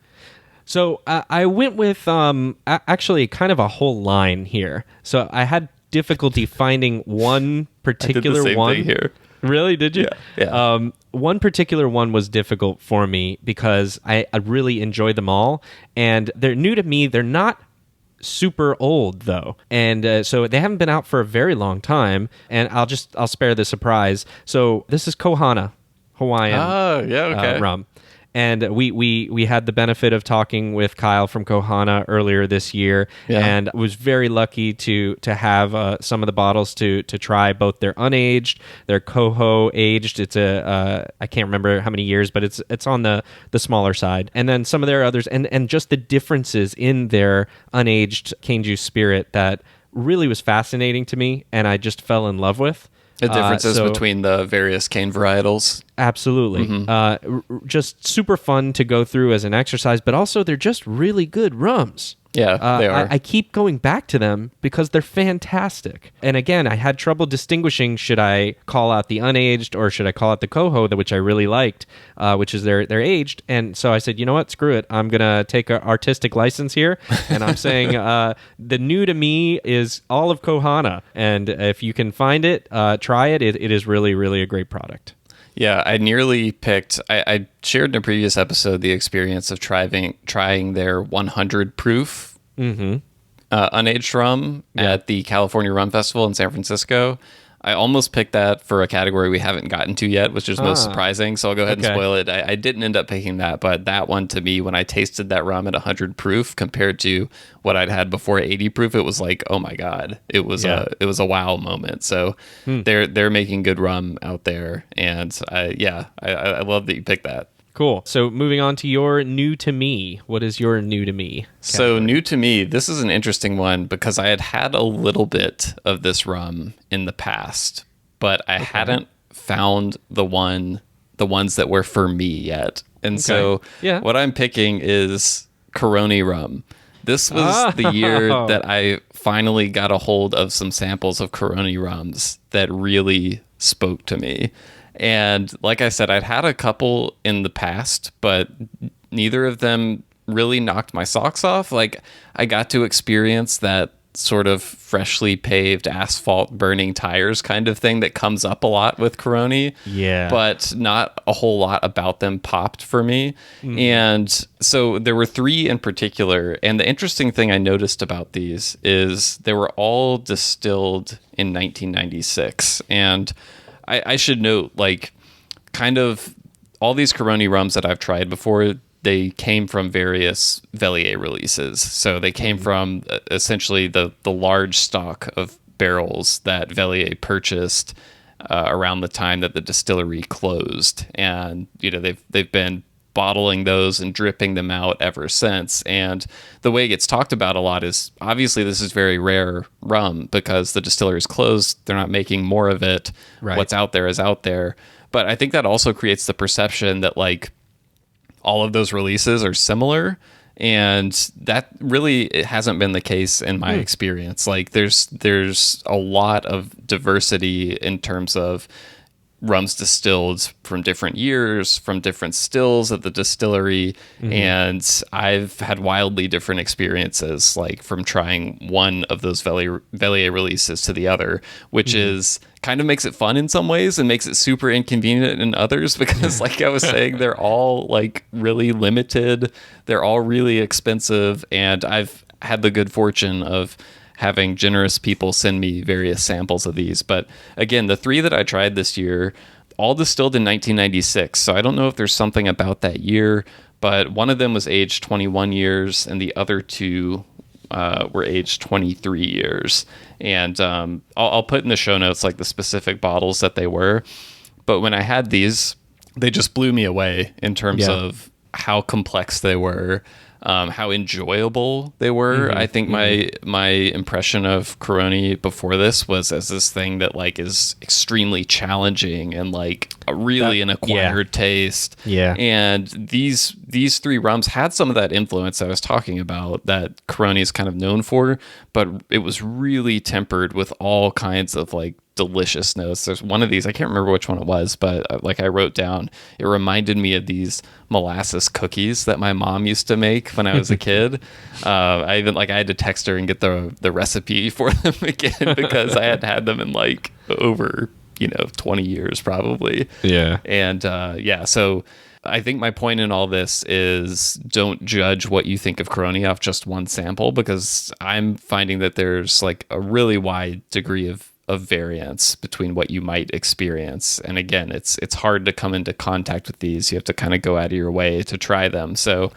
So I went with actually kind of a whole line here. So I had difficulty finding one particular I did the same one thing here. Really? Did you? Yeah. One particular one was difficult for me because I really enjoyed them all, and they're new to me. They're not super old though, and so they haven't been out for a very long time. And I'll spare the surprise. So this is Kohana Hawaiian rum. And we had the benefit of talking with Kyle from Kohana earlier this year, and was very lucky to have some of the bottles to try, both their unaged, their Coho aged. It's I can't remember how many years, but it's on the smaller side, and then some of their others, and just the differences in their unaged cane juice spirit that really was fascinating to me, and I just fell in love with. The differences between the various cane varietals. Absolutely. Just super fun to go through as an exercise, but also they're just really good rums. Yeah, they are. I keep going back to them because they're fantastic. And again, I had trouble distinguishing, should I call out the unaged or should I call out the Coho, which I really liked, which is they're aged. And so I said, you know what, screw it. I'm going to take an artistic license here. And I'm saying the new to me is all of Kohana. And if you can find it, try it. It is really, really a great product. Yeah, I nearly picked. I shared in a previous episode the experience of trying their 100 proof unaged rum at the California Rum Festival in San Francisco. I almost picked that for a category we haven't gotten to yet, which is most surprising. So I'll go ahead and spoil it. I didn't end up picking that, but that one to me, when I tasted that rum at 100 proof compared to what I'd had before 80 proof, it was like, oh my god, it was a wow moment. So they're making good rum out there, and I love that you picked that. Cool. So moving on to your new to me. What is your new to me? So new to me, this is an interesting one because I had a little bit of this rum in the past, but I hadn't found the ones that were for me yet. And so what I'm picking is Carony Rum. This was the year that I finally got a hold of some samples of Carony Rums that really spoke to me. And like I said, I'd had a couple in the past, but neither of them really knocked my socks off. Like, I got to experience that sort of freshly paved asphalt burning tires kind of thing that comes up a lot with Carony. Yeah. But not a whole lot about them popped for me. And so there were three in particular. And the interesting thing I noticed about these is they were all distilled in 1996. And I should note, like, kind of all these Carony Rums that I've tried before, they came from various Velier releases. So they came from essentially the large stock of barrels that Velier purchased around the time that the distillery closed. And, you know, they've been bottling those and dripping them out ever since. And the way it gets talked about a lot is, obviously this is very rare rum because the distillery is closed. They're not making more of it. Right. What's out there is out there. But I think that also creates the perception that, like, all of those releases are similar. And that really, it hasn't been the case in my experience. Like, there's a lot of diversity in terms of rums distilled from different years, from different stills at the distillery. And I've had wildly different experiences, like from trying one of those Velier releases to the other, which is kind of makes it fun in some ways and makes it super inconvenient in others because, like I was saying, they're all like really limited. They're all really expensive. And I've had the good fortune of having generous people send me various samples of these. But again, the three that I tried this year, all distilled in 1996. So I don't know if there's something about that year, but one of them was aged 21 years and the other two were aged 23 years. And I'll put in the show notes like the specific bottles that they were. But when I had these, they just blew me away in terms of how complex they were. How enjoyable they were. I think my impression of Carony before this was as this thing that like is extremely challenging and like an acquired taste. Yeah. And these three rums had some of that influence I was talking about that Carony is kind of known for, but it was really tempered with all kinds of like delicious notes. There's one of these, I can't remember which one it was, but like I wrote down, it reminded me of these molasses cookies that my mom used to make when I was a kid. I had to text her and get the recipe for them again because I had had them in like over 20 years probably. Yeah. And so I think my point in all this is don't judge what you think of Carony off just one sample, because I'm finding that there's like a really wide degree of variance between what you might experience. And again, it's hard to come into contact with these. You have to kind of go out of your way to try them. So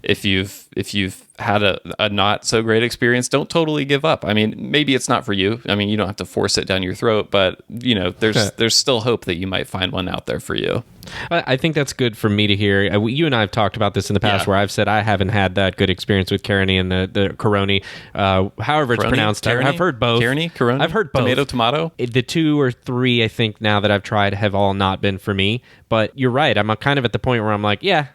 if you've had a not so great experience, don't totally give up. I mean, maybe it's not for you. I mean, you don't have to force it down your throat, but there's still hope that you might find one out there for you. I think that's good for me to hear. You and I have talked about this in the past where I've said I haven't had that good experience with Carony and the Carony. However it's pronounced. Carony? I've heard both. Carony? Carony? I've heard both. Tomato? The two or three I think now that I've tried have all not been for me. But you're right. I'm kind of at the point where I'm like, yeah,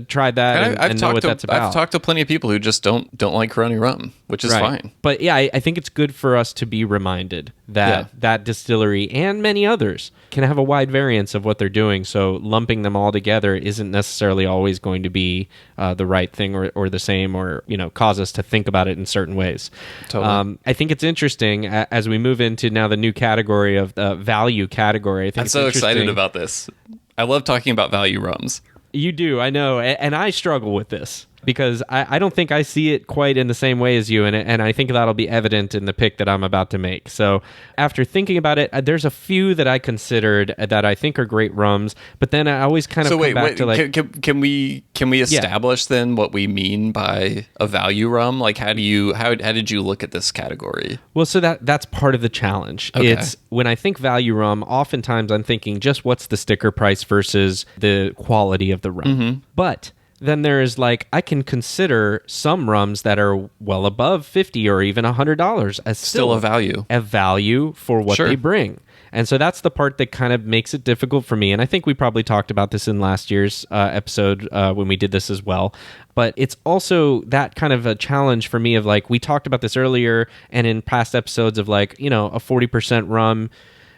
tried that and know what that's about. I've talked to plenty of people who just don't like Carony Rum, which is fine. But yeah, I think it's good for us to be reminded that that distillery and many others can have a wide variance of what they're doing. So lumping them all together isn't necessarily always going to be the right thing or the same, or cause us to think about it in certain ways. Totally. I think it's interesting as we move into now the new category of the value category. I think I'm so excited about this. I love talking about value rums. You do, I know, and I struggle with this because I don't think I see it quite in the same way as you, and I think that'll be evident in the pick that I'm about to make. So after thinking about it, there's a few that I considered that I think are great rums, but then I always kind of come back to like... Can we establish then what we mean by a value rum? Like, how did you look at this category? Well, so that's part of the challenge. Okay. It's when I think value rum, oftentimes I'm thinking just what's the sticker price versus the quality of the rum. Mm-hmm. But then there's like, I can consider some rums that are well above $50 or even $100 as still a value. A value for what they bring. And so that's the part that kind of makes it difficult for me. And I think we probably talked about this in last year's episode when we did this as well. But it's also that kind of a challenge for me of like, we talked about this earlier and in past episodes of like, a 40% rum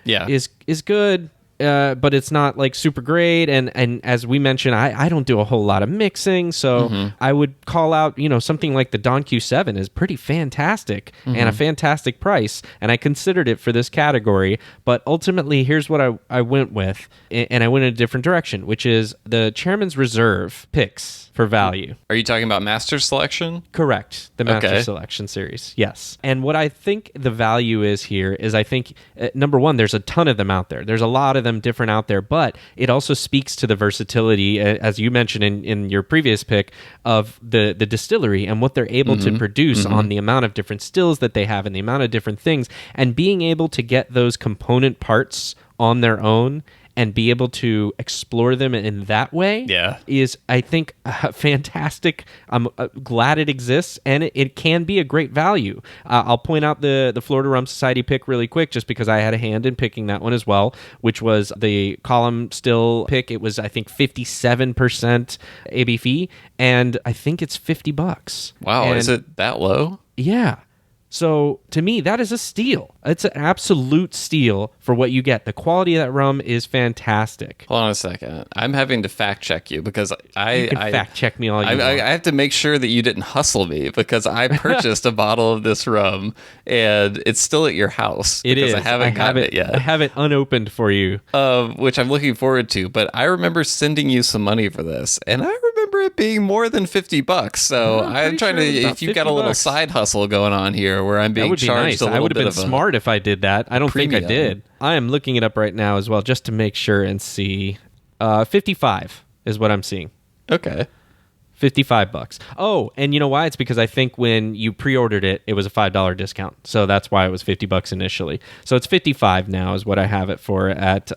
is good. But it's not like super great, and as we mentioned, I don't do a whole lot of mixing, so I would call out something like the Don Q7 is pretty fantastic and a fantastic price, and I considered it for this category. But ultimately, here's what I went with, and I went in a different direction, which is the Chairman's Reserve picks for value. Are you talking about Master Selection? Correct. The Master Selection series. Yes. And what I think the value is here is I think, number one, there's a ton of them out there. There's a lot of them different out there, but it also speaks to the versatility, as you mentioned in your previous pick, of the distillery and what they're able to produce on the amount of different stills that they have and the amount of different things. And being able to get those component parts on their own and be able to explore them in that way is, I think, fantastic. I'm glad it exists, and it can be a great value. I'll point out the Florida Rum Society pick really quick, just because I had a hand in picking that one as well, which was the column still pick. It was, I think, 57% ABV, and I think it's $50. Wow, and is it that low? Yeah. So to me, that is a steal. It's an absolute steal for what you get. The quality of that rum is fantastic. Hold on a second. I'm having to fact check you because you can fact check me all you want. I have to make sure that you didn't hustle me, because I purchased a bottle of this rum and it's still at your house. It is. I haven't gotten it yet. I have it unopened for you. Which I'm looking forward to. But I remember sending you some money for this, and I remember it being more than $50. So I'm trying to. If you've got a little side hustle going on here where I'm being charged a little bit of I would have been smart if I did that. I don't think I premium. did. I am looking it up right now as well, just to make sure and see. 55 is what I'm seeing. Okay. $55. Oh, and you know why? It's because I think when you pre-ordered it, it was a $5 discount. So that's why it was $50 initially. So it's 55 now is what I have it for at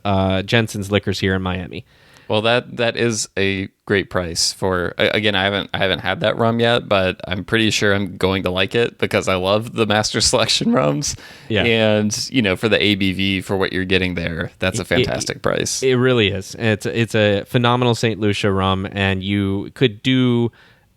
Jensen's Liquors here in Miami. Well, that is a great price for. Again, I haven't had that rum yet, but I'm pretty sure I'm going to like it because I love the Master Selection rums. Yeah. And for the ABV for what you're getting there, that's a fantastic price. It really is. It's a phenomenal St. Lucia rum, and you could do.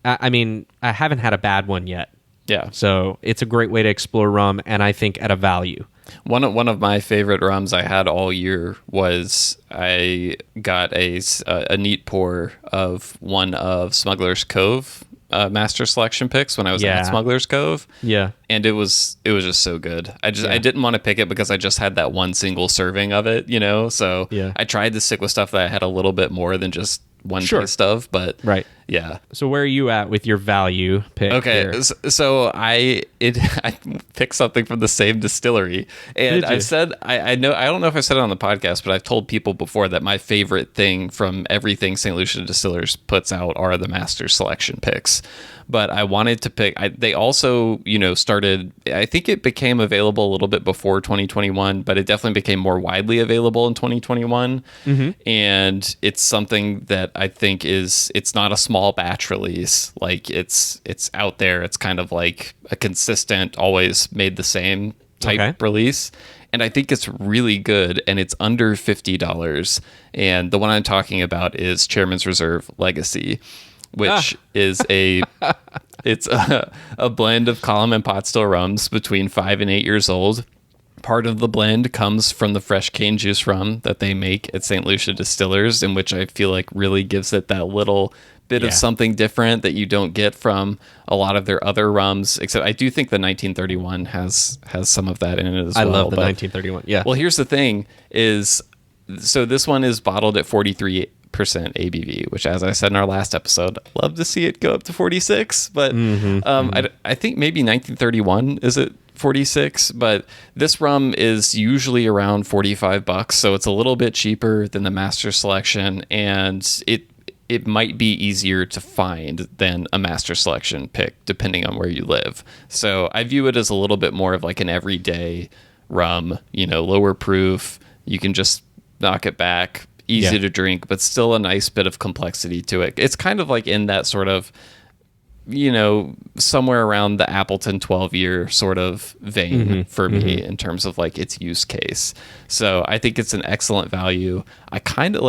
I mean, I haven't had a bad one yet. Yeah. So it's a great way to explore rum, and I think at a value. One of my favorite rums I had all year was I got a neat pour of one of Smuggler's Cove Master Selection picks when I was at Smuggler's Cove. Yeah. And it was just so good. I didn't want to pick it because I just had that one single serving of it, So I tried to stick with stuff that I had a little bit more than just one taste of, but right. Yeah. So where are you at with your value pick? Okay, here? So I picked something from the same distillery, and I've said I don't know if I said it on the podcast, but I've told people before that my favorite thing from everything St. Lucia Distillers puts out are the Master Selection picks. But I wanted to pick. They also, started. I think it became available a little bit before 2021, but it definitely became more widely available in 2021. Mm-hmm. And it's something that I think it's not a small batch release. Like it's out there. It's kind of like a consistent, always made the same type release. And I think it's really good, and it's under $50. And the one I'm talking about is Chairman's Reserve Legacy, which is it's a blend of column and pot still rums between 5 and 8 years old. Part of the blend comes from the fresh cane juice rum that they make at St. Lucia Distillers, in which I feel like really gives it that little bit of something different that you don't get from a lot of their other rums. Except I do think the 1931 has some of that in it as well. I love the 1931. Yeah. Well, here's the thing is, so this one is bottled at 43% ABV, which, as I said in our last episode, I'd love to see it go up to 46. But I think maybe 1931 is at 46, but this rum is usually around $45, so it's a little bit cheaper than the Master Selection, and it might be easier to find than a Master Selection pick depending on where you live. So I view it as a little bit more of like an everyday rum, lower proof. You can just knock it back, easy to drink, but still a nice bit of complexity to it. It's kind of like in that sort of, somewhere around the Appleton 12-year sort of vein for me in terms of like its use case. So I think it's an excellent value. I kind of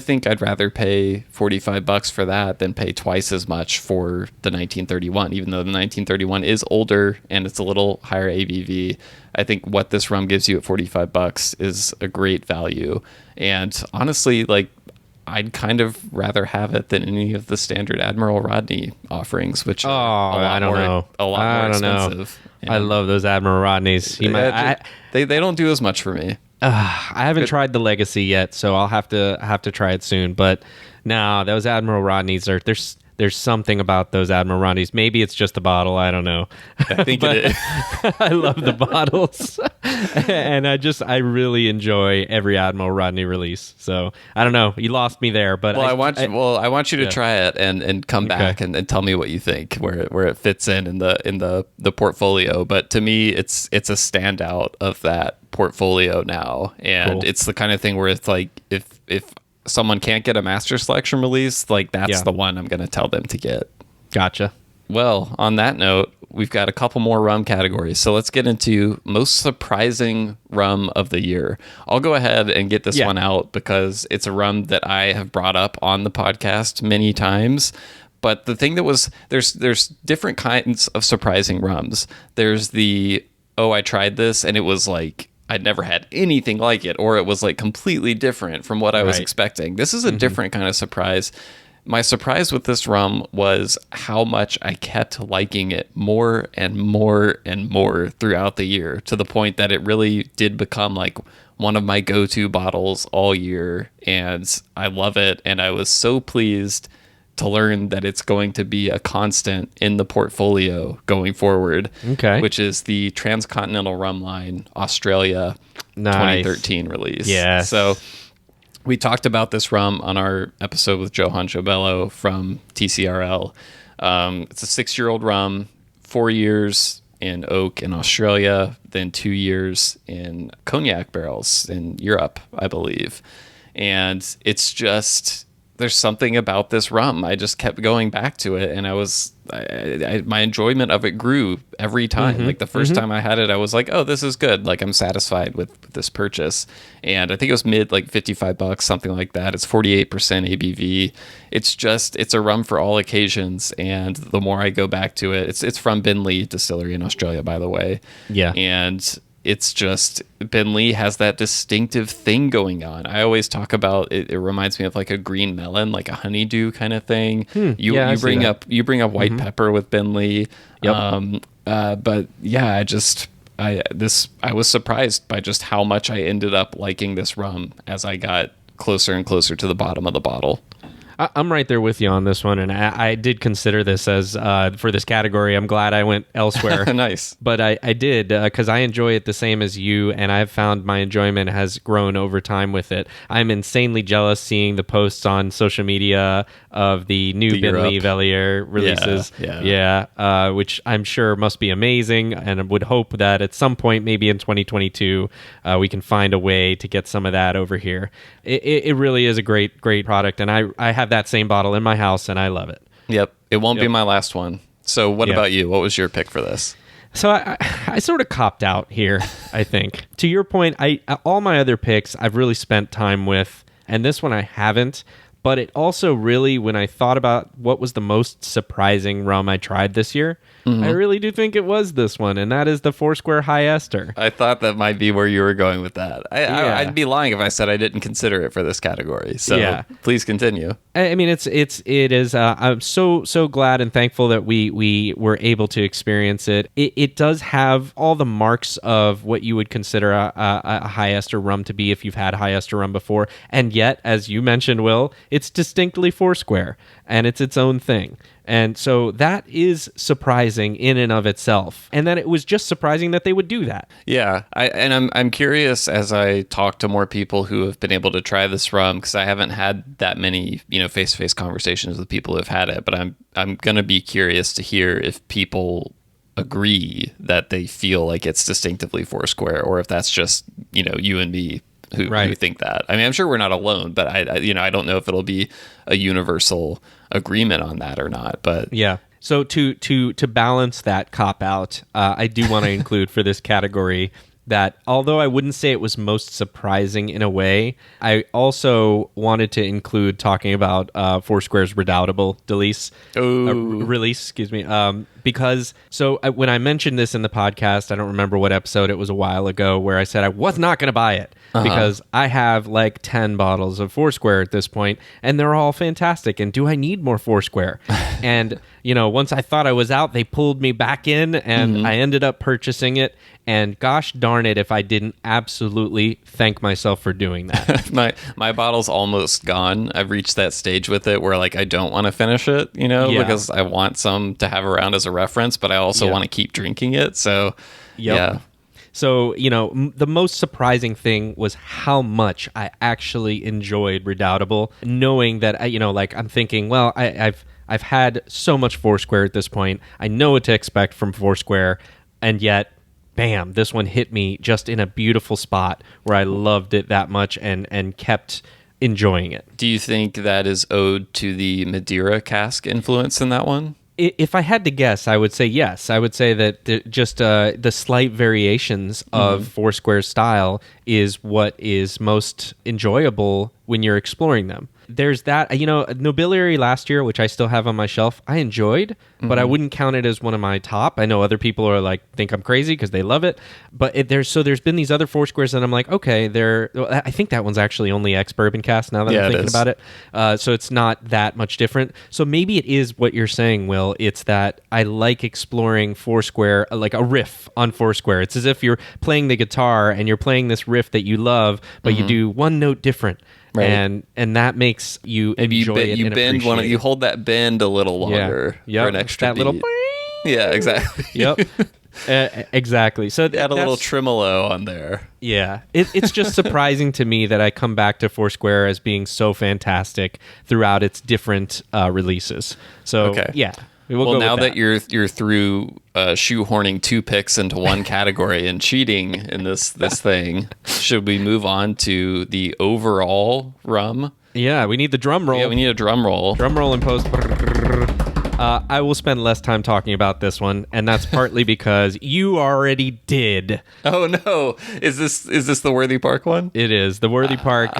think I'd rather pay $45 for that than pay twice as much for the 1931, even though the 1931 is older and it's a little higher ABV. I think what this rum gives you at $45 is a great value. And honestly, like, I'd kind of rather have it than any of the standard Admiral Rodney offerings, which are a lot more expensive. I love those Admiral Rodneys. They don't do as much for me. I haven't tried the Legacy yet, so I'll have to try it soon. But no, those Admiral Rodneys there's something about those Admiral Rodneys. Maybe it's just the bottle. I don't know. I think it is. I love the bottles, and I really enjoy every Admiral Rodney release. So I don't know. You lost me there, but I want you to try it and come back and tell me what you think, where it fits in the portfolio. But to me, it's a standout of that portfolio now, and it's the kind of thing where it's like if someone can't get a Master Selection release, like that's the one I'm going to tell them to get. Gotcha. Well, on that note, we've got a couple more rum categories. So let's get into most surprising rum of the year. I'll go ahead and get this one out because it's a rum that I have brought up on the podcast many times. But the thing that was, there's different kinds of surprising rums. There's I tried this and it was like, I'd never had anything like it, or it was like completely different from what I was expecting. This is a different kind of surprise. My surprise with this rum was how much I kept liking it more and more and more throughout the year, to the point that it really did become like one of my go-to bottles all year. And I love it. And I was so pleased to learn that it's going to be a constant in the portfolio going forward, which is the Transcontinental Rumline Australia 2013 release. Yeah. So we talked about this rum on our episode with Johan Jobello from TCRL. It's a 6-year-old rum, 4 years in oak in Australia, then 2 years in cognac barrels in Europe, I believe. And it's just, there's something about this rum. I just kept going back to it, and my enjoyment of it grew every time. Like the first time I had it, I was like, oh, this is good. Like I'm satisfied with this purchase. And I think it was like $55, something like that. It's 48% ABV. It's a rum for all occasions. And the more I go back to it, it's from Ben Lee Distillery in Australia, by the way. Yeah. And it's just, Ben Lee has that distinctive thing going on. I always talk about it. It reminds me of like a green melon, like a honeydew kind of thing. You bring up white pepper with Ben Lee. Yep. But yeah, I was surprised by just how much I ended up liking this rum as I got closer and closer to the bottom of the bottle. I'm right there with you on this one, and I did consider this as for this category. I'm glad I went elsewhere. Nice. But I did, because I enjoy it the same as you, and I've found my enjoyment has grown over time with it. I'm insanely jealous seeing the posts on social media of the new Ben Lee Vellier releases. Which I'm sure must be amazing, and I would hope that at some point, maybe in 2022, we can find a way to get some of that over here. It really is a great product, and I have that same bottle in my house, and I love it. Yep. It won't be my last one. So what about you? What was your pick for this? So I sort of copped out here, I think. To your point, all my other picks I've really spent time with, and this one I haven't. But it also really, when I thought about what was the most surprising rum I tried this year, I really do think it was this one, and that is the Foursquare High Ester. I thought that might be where you were going with that. I'd be lying if I said I didn't consider it for this category. So please continue. I mean, it is. I'm so glad and thankful that we were able to experience it. It does have all the marks of what you would consider a high ester rum to be if you've had high ester rum before, and yet, as you mentioned, Will, it's distinctly Foursquare and it's its own thing. And so that is surprising in and of itself. And then it was just surprising that they would do that. Yeah, I'm curious as I talk to more people who have been able to try this rum, because I haven't had that many, face-to-face conversations with people who have had it, but I'm going to be curious to hear if people agree that they feel like it's distinctively Foursquare, or if that's just, you and me who think that. I mean, I'm sure we're not alone, but I don't know if it'll be a universal agreement on that or not. But yeah. So to balance that cop out, I do want to include for this category that although I wouldn't say it was most surprising in a way, I also wanted to include talking about Foursquare's Redoubtable release. Because when I mentioned this in the podcast, I don't remember what episode, it was a while ago, where I said I was not going to buy it because I have like 10 bottles of Foursquare at this point, and they're all fantastic. And do I need more Foursquare? And, once I thought I was out, they pulled me back in, and I ended up purchasing it. And gosh darn it if I didn't absolutely thank myself for doing that. my bottle's almost gone. I've reached that stage with it where like I don't want to finish it, because I want some to have around as a reference, but I also want to keep drinking it. So yeah. So, the most surprising thing was how much I actually enjoyed Redoubtable, knowing that, I'm thinking, well, I've had so much Foursquare at this point. I know what to expect from Foursquare, and yet, bam, this one hit me just in a beautiful spot where I loved it that much and kept enjoying it. Do you think that is owed to the Madeira cask influence in that one? If I had to guess, I would say yes. I would say that the slight variations of Foursquare style is what is most enjoyable when you're exploring them. There's that, Nobiliary last year, which I still have on my shelf, I enjoyed, but I wouldn't count it as one of my top. I know other people are think I'm crazy because they love it, but there's been these other Foursquares that I'm like, okay, I think that one's actually only ex-bourbon cask now that I'm thinking about it. So it's not that much different. So maybe it is what you're saying, Will. It's that I like exploring Foursquare, like a riff on Foursquare. It's as if you're playing the guitar and you're playing this riff that you love, but you do one note different. Right. And that makes you enjoy it. You bend you hold that bend a little longer for an extra beat. Little. Yeah, exactly. Yep. Exactly. So add a little tremolo on there. Yeah, it's just surprising to me that I come back to Foursquare as being so fantastic throughout its different releases. So yeah. Well, now that you're through shoehorning two picks into one category and cheating in this thing, should we move on to the overall rum? Yeah, we need the drum roll. Yeah, we need a drum roll. Drum roll and post. I will spend less time talking about this one, and that's partly because you already did. Oh no! Is this the Worthy Park one? It is the Worthy Park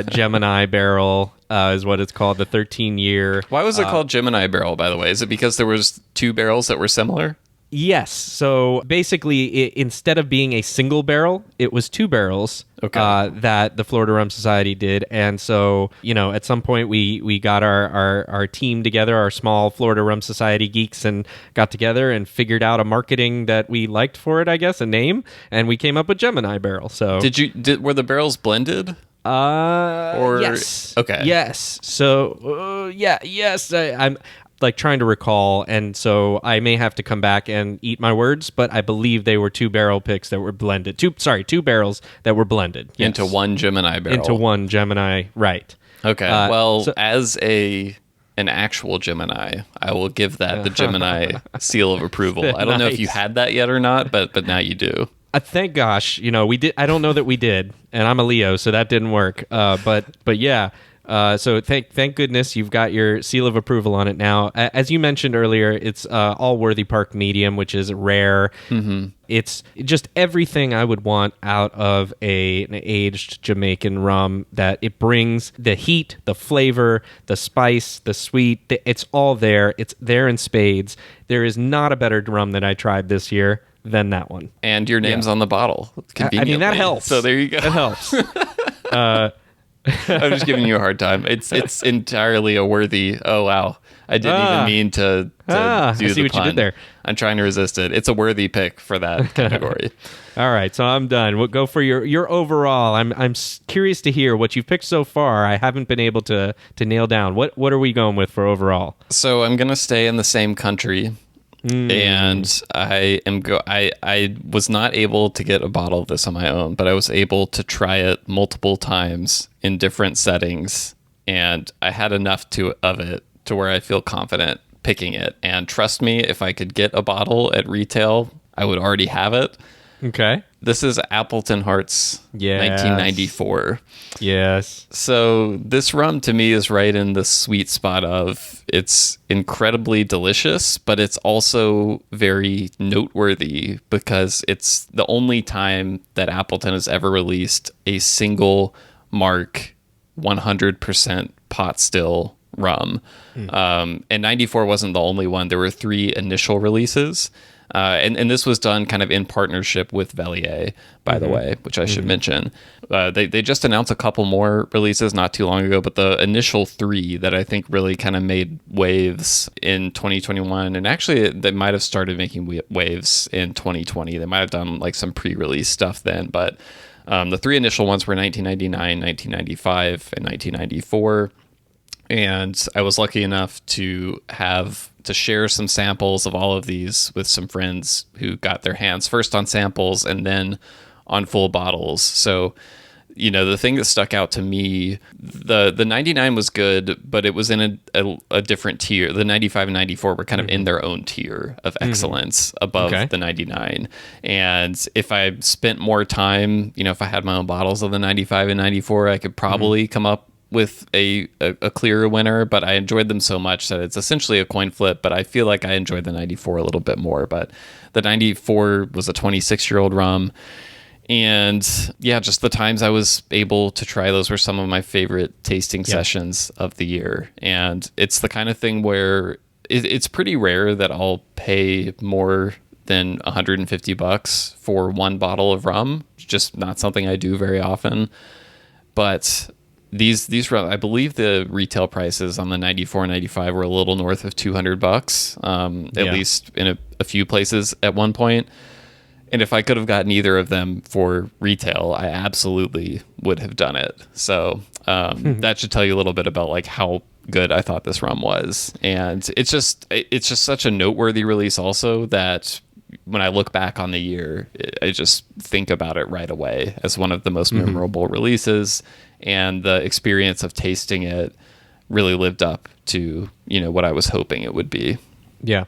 Gemini barrel. Is what it's called, the 13-year. Why was it called Gemini barrel, by the way? Is it because there was two barrels that were similar? Yes. So basically, instead of being a single barrel, it was two barrels that the Florida Rum Society did. And so, at some point, we got our team together, our small Florida Rum Society geeks, and got together and figured out a marketing that we liked for it, I guess, a name. And we came up with Gemini barrel. So were the barrels blended? Yes. Okay. Yes. So, yes. I'm trying to recall, and so I may have to come back and eat my words, but I believe they were two barrel picks that were blended. Two barrels that were blended. Yes. Into one Gemini barrel. Into one Gemini, right. Okay. As an actual Gemini, I will give that the Gemini seal of approval. I don't know if you had that yet or not, but now you do. Thank gosh, we did. I don't know that we did, and I'm a Leo, so that didn't work. But yeah, So thank goodness you've got your seal of approval on it now. As you mentioned earlier, it's all Worthy Park medium, which is rare. Mm-hmm. It's just everything I would want out of an aged Jamaican rum. That it brings the heat, the flavor, the spice, the sweet. It's all there. It's there in spades. There is not a better rum that I tried this year than that one. And your name's on the bottle. I mean, that helps. So there you go. That helps. I'm just giving you a hard time. It's entirely a worthy. Oh wow! I didn't even mean to do I see the what pun. you did there. I'm trying to resist it. It's a worthy pick for that category. All right, so I'm done. We'll go for your overall. I'm curious to hear what you've picked so far. I haven't been able to nail down. What are we going with for overall? So I'm gonna stay in the same country. And I was not able to get a bottle of this on my own, but I was able to try it multiple times in different settings, and I had enough of it to where I feel confident picking it. And trust me, if I could get a bottle at retail, I would already have it. Okay. This is Appleton Hearts, 1994. Yes. So this rum to me is right in the sweet spot of it's incredibly delicious, but it's also very noteworthy because it's the only time that Appleton has ever released a single mark 100% pot still rum. And 94 wasn't the only one. There were 3 initial releases. And this was done kind of in partnership with Velier, by the way, which I should mention. They just announced a couple more releases not too long ago, but the initial 3 that I think really kind of made waves in 2021, and actually they might have started making waves in 2020. They might have done like some pre-release stuff then, but the 3 initial ones were 1999, 1995, and 1994. And I was lucky enough to share some samples of all of these with some friends who got their hands first on samples and then on full bottles. So, you know, the thing that stuck out to me, the 99 was good, but it was in a different tier. The 95 and 94 were kind of in their own tier of excellence above the 99. And if I spent more time, you know, if I had my own bottles of the 95 and 94, I could probably come up with a clearer winner, but I enjoyed them so much that it's essentially a coin flip, but I feel like I enjoyed the 94 a little bit more. But the 94 was a 26-year-old rum, and yeah, just the times I was able to try those were some of my favorite tasting sessions of the year. And it's the kind of thing where it's pretty rare that I'll pay more than $150 for one bottle of rum. It's just not something I do very often. But these rum, I believe the retail prices on the 94 and 95 were a little north of $200, at least in a few places at one point. And if I could have gotten either of them for retail, I absolutely would have done it. So that should tell you a little bit about like how good I thought this rum was. And it's just such a noteworthy release also that when I look back on the year, I just think about it right away as one of the most memorable releases. And the experience of tasting it really lived up to, you know, what I was hoping it would be. Yeah.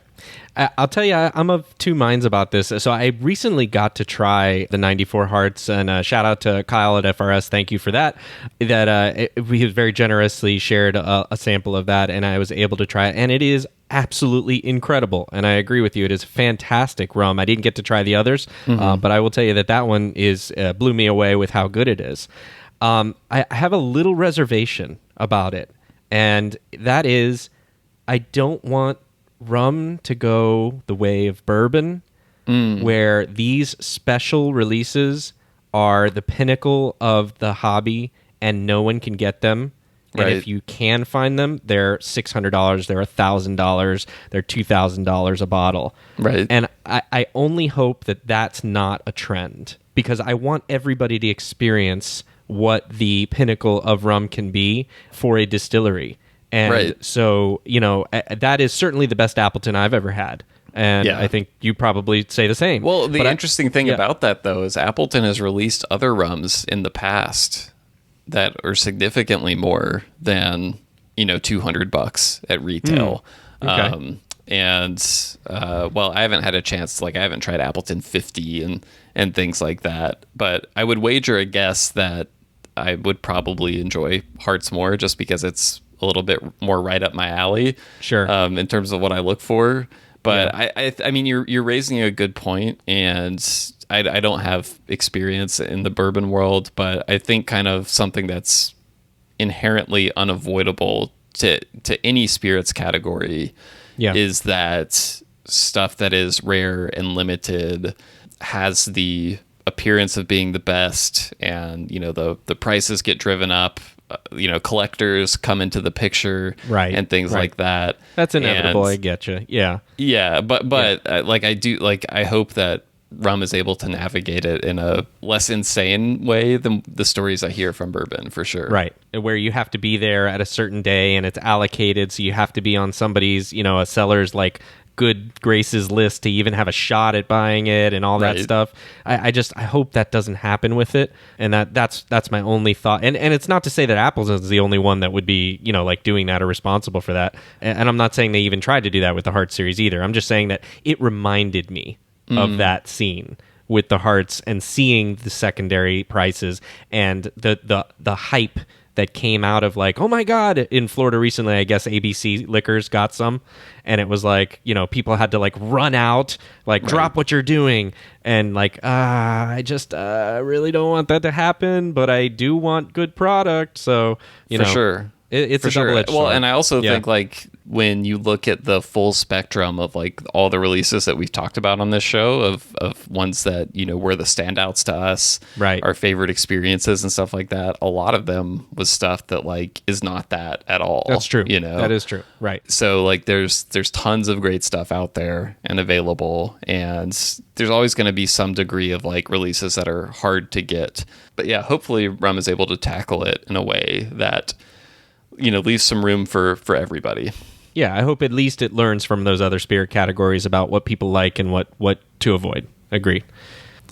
I'll tell you, I'm of 2 minds about this. So I recently got to try the 94 Hearts, and shout out to Kyle at FRS. Thank you for that. We very generously shared a sample of that, and I was able to try it, and it is absolutely incredible. And I agree with you. It is fantastic rum. I didn't get to try the others, but I will tell you that one blew me away with how good it is. I have a little reservation about it, and that is I don't want rum to go the way of bourbon, where these special releases are the pinnacle of the hobby and no one can get them. And if you can find them, they're $600, they're $1,000, they're $2,000 a bottle. Right. And I only hope that that's not a trend, because I want everybody to experience what the pinnacle of rum can be for a distillery. And so, you know, that is certainly the best Appleton I've ever had. And I think you probably say the same. Well, the interesting thing about that, though, is Appleton has released other rums in the past that are significantly more than, you know, $200 at retail. Okay. Well, I haven't had a chance to, I haven't tried Appleton 50 and things like that. But I would wager a guess that I would probably enjoy Hearts more just because it's a little bit more right up my alley. Sure. In terms of what I look for. But I mean, you're raising a good point, and I don't have experience in the bourbon world, but I think kind of something that's inherently unavoidable to any spirits category is that stuff that is rare and limited has the appearance of being the best, and the prices get driven up. Collectors come into the picture, and things like that. That's inevitable. I get you. Yeah, but I hope that rum is able to navigate it in a less insane way than the stories I hear from bourbon, for sure. Right, where you have to be there at a certain day and it's allocated, so you have to be on somebody's, a seller's good graces list to even have a shot at buying it and all that stuff. I hope that doesn't happen with it, and that's my only thought. And it's not to say that Appleton is the only one that would be doing that or responsible for that. And I'm not saying they even tried to do that with the Heart series either. I'm just saying that it reminded me of that scene with the Hearts and seeing the secondary prices and the hype that came out of oh my God, in Florida recently, I guess ABC Liquors got some, and it was people had to run out, drop what you're doing, and I just really don't want that to happen, but I do want good product, so for sure. It's a double-edged sword. Well, and I also think when you look at the full spectrum of all the releases that we've talked about on this show of ones that were the standouts to us, our favorite experiences and stuff like that, a lot of them was stuff that is not that at all. That's true. That is true. Right. So there's tons of great stuff out there and available, and there's always going to be some degree of releases that are hard to get. But yeah, hopefully Rum is able to tackle it in a way that leaves some room for everybody. Yeah, I hope at least it learns from those other spirit categories about what people like and what to avoid. Agree.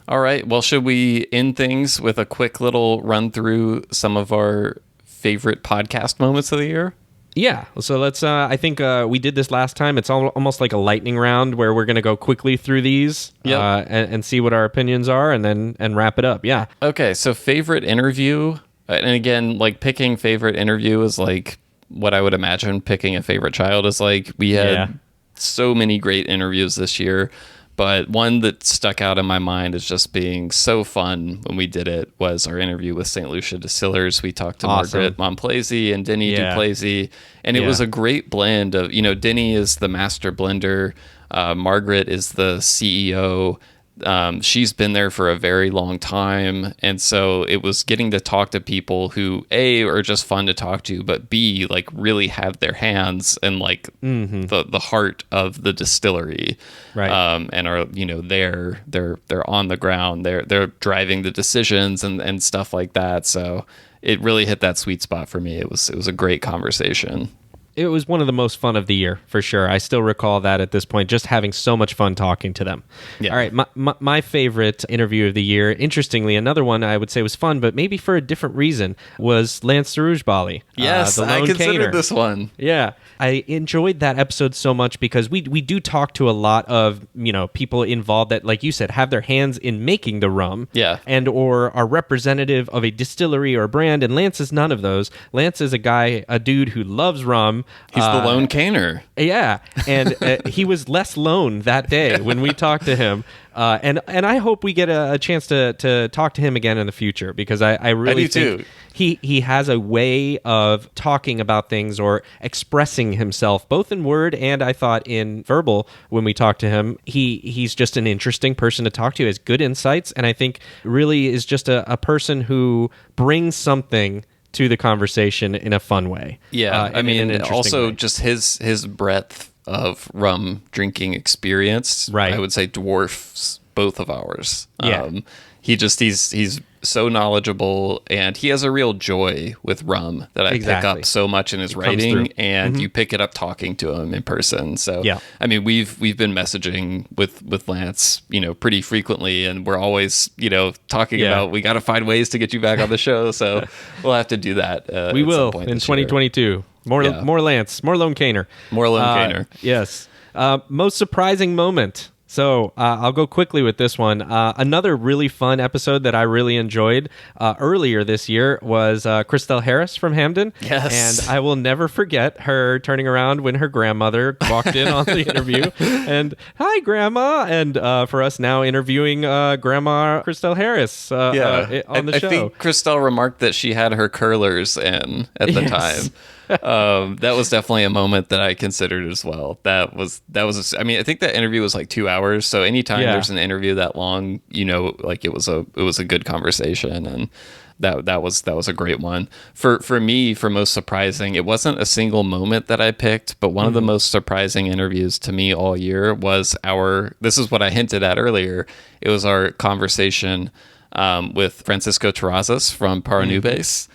All right. Well, should we end things with a quick little run through some of our favorite podcast moments of the year? Yeah. So let's, I think we did this last time. It's almost like a lightning round where we're going to go quickly through these and see what our opinions are and wrap it up. Yeah. Okay. So favorite interview. And again, picking favorite interview is what I would imagine picking a favorite child is we had so many great interviews this year, but one that stuck out in my mind as just being so fun when we did it was our interview with St. Lucia Distillers. We talked to Margaret Monplaisy and Denny Duplaisy, and it was a great blend of, Denny is the master blender, Margaret is the CEO. She's been there for a very long time, and so it was getting to talk to people who A, are just fun to talk to, but B, really have their hands in the heart of the distillery, and are they're on the ground, they're driving the decisions and stuff like that. So it really hit that sweet spot for me. It was a great conversation. It was one of the most fun of the year, for sure. I still recall that at this point, just having so much fun talking to them. Yeah. All right, my favorite interview of the year, interestingly, another one I would say was fun, but maybe for a different reason, was Lance Sarujbali. Yes, I considered this one. Yeah. I enjoyed that episode so much because we do talk to a lot of, people involved that, like you said, have their hands in making the rum. Yeah. And or are representative of a distillery or a brand, and Lance is none of those. Lance is a dude who loves rum. He's the lone caner. Yeah, and he was less lone that day when we talked to him. And I hope we get a chance to talk to him again in the future, because I really think he has a way of talking about things or expressing himself, both in word and I thought in verbal when we talked to him. He's just an interesting person to talk to, has good insights, and I think really is just a person who brings something to the conversation in a fun way. Yeah, I mean, also way. Just his breadth of rum drinking experience, I would say dwarfs both of ours. Yeah. He's so knowledgeable, and he has a real joy with rum that I pick up so much in his writing, and you pick it up talking to him in person. So I mean, we've been messaging with Lance, pretty frequently, and we're always, talking about, we got to find ways to get you back on the show. So we'll have to do that. We will in 2022. More Lance, more Lone Caner. More Lone Caner. Yes. Most surprising moment. So I'll go quickly with this one. Another really fun episode that I really enjoyed earlier this year was Christelle Harris from Hamden. Yes. And I will never forget her turning around when her grandmother walked in on the interview. And, hi, Grandma. And for us now interviewing Grandma Christelle Harris on the show. I think Christelle remarked that she had her curlers in at the time. That was definitely a moment that I considered as well. I mean, I think that interview was like 2 hours. So anytime there's an interview that long, like it was a good conversation, and that was a great one. For me, for most surprising, it wasn't a single moment that I picked, but one of the most surprising interviews to me all year was this is what I hinted at earlier. It was our conversation with Francisco Terrazas from Paranubes.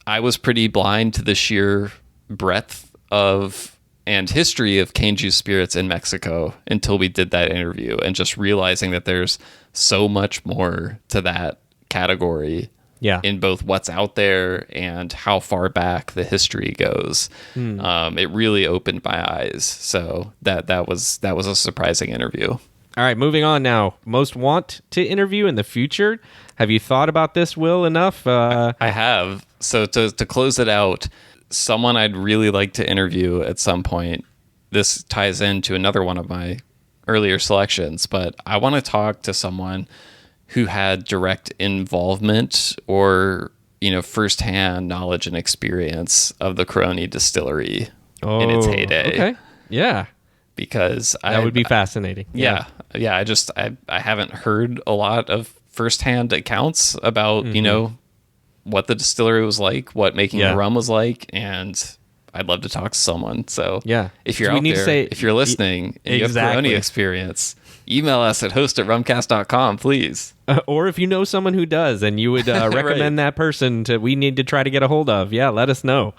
I was pretty blind to the sheer breadth of and history of cane juice spirits in Mexico until we did that interview, and just realizing that there's so much more to that category in both what's out there and how far back the history goes. It really opened my eyes. So that was a surprising interview. All right, moving on now. Most want to interview in the future. Have you thought about this, Will, enough? I have. So to close it out, someone I'd really like to interview at some point. This ties into another one of my earlier selections, but I want to talk to someone who had direct involvement or, firsthand knowledge and experience of the Carony distillery in its heyday. Okay. Yeah. Because that would be fascinating. Yeah. I haven't heard a lot of firsthand accounts about, what the distillery was like, what making the rum was like, and I'd love to talk to someone. So if you're out there, if you're listening and you have Carony experience, email us at host@rumcast.com, please. Or if you know someone who does and you would recommend that person we need to try to get a hold of, let us know.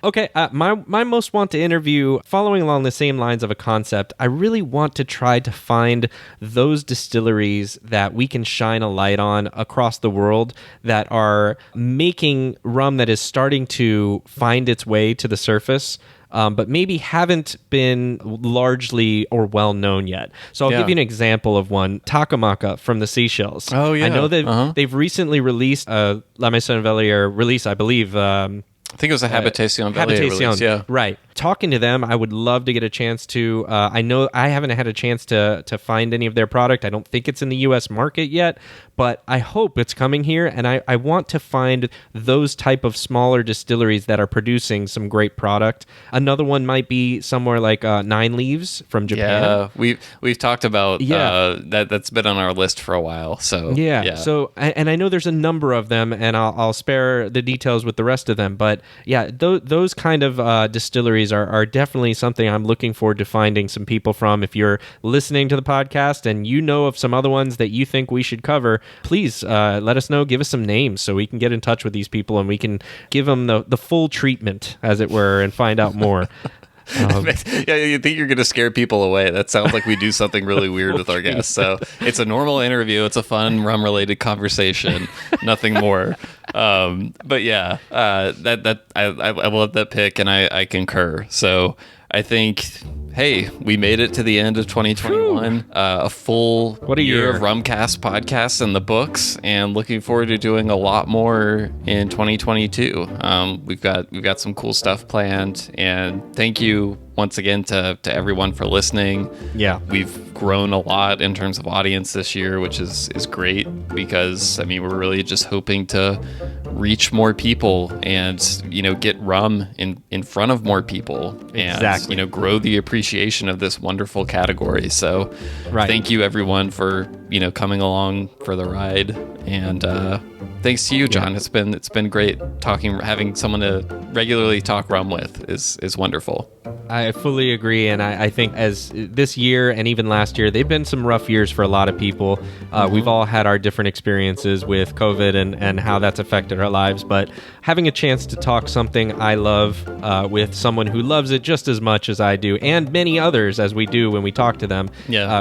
Okay, my most want to interview, following along the same lines of a concept, I really want to try to find those distilleries that we can shine a light on across the world that are making rum that is starting to find its way to the surface, but maybe haven't been largely or well known yet. So I'll give you an example of one, Takamaka from the Seychelles. Oh, yeah. I know that they've recently released a La Maison Vellier release, I believe. I think it was a Habitation release, yeah. Right. Talking to them, I would love to get a chance to, I know I haven't had a chance to find any of their product. I don't think it's in the U.S. market yet, but I hope it's coming here, and I want to find those type of smaller distilleries that are producing some great product. Another one might be somewhere like Nine Leaves from Japan. Yeah, we've talked about that's been on our list for a while. So So, and I know there's a number of them, and I'll spare the details with the rest of them, but those kind of distilleries are definitely something I'm looking forward to finding some people from. If you're listening to the podcast and you know of some other ones that you think we should cover, please let us know. Give us some names so we can get in touch with these people and we can give them the full treatment, as it were, and find out more. You think you're going to scare people away. That sounds like we do something really weird with our guests. So it's a normal interview. It's a fun rum-related conversation. Nothing more. But yeah, I love that pick, and I concur. So I think, hey, we made it to the end of 2021. A full year of Rumcast podcasts in the books, and looking forward to doing a lot more in 2022. We've got some cool stuff planned, and thank you once again to everyone for listening. Yeah, we've grown a lot in terms of audience this year, which is great, because I mean, we're really just hoping to reach more people and get rum in front of more people, and grow the appreciation of this wonderful category. So thank you everyone for coming along for the ride, and thanks to you, John. It's been great having someone to regularly talk rum with is wonderful. I fully agree, and I think as this year and even last year, they've been some rough years for a lot of people. We've all had our different experiences with COVID and how that's affected our lives, but having a chance to talk something I love with someone who loves it just as much as I do, and many others as we do when we talk to them,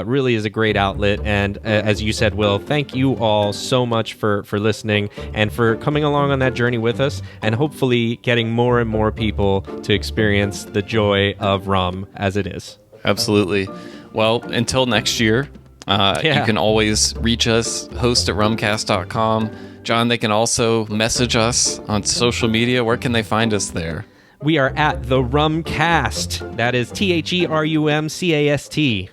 really is a great outlet. And as you said, Will, thank you all so much for listening and for coming along on that journey with us, and hopefully getting more and more people to experience the joy of rum as it is. Absolutely. Well, until next year, you can always reach us, host at rumcast.com. John, they can also message us on social media. Where can they find us there? We are at the Rumcast. That is TheRumcast.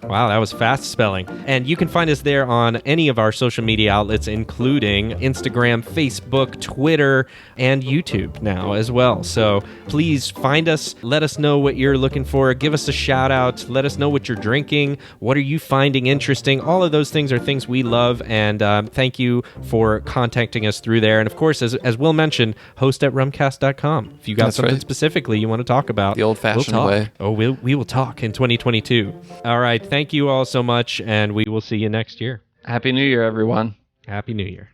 Wow, that was fast spelling. And you can find us there on any of our social media outlets, including Instagram, Facebook, Twitter, and YouTube now as well. So please find us. Let us know what you're looking for. Give us a shout out. Let us know what you're drinking. What are you finding interesting? All of those things are things we love. And thank you for contacting us through there. And of course, as Will mentioned, host at rumcast.com. If you got That's something right. specifically you want to talk about, The old-fashioned way. Oh, we will talk in 2022. All right. Thank you all so much, and we will see you next year. Happy New Year, everyone. Happy New Year.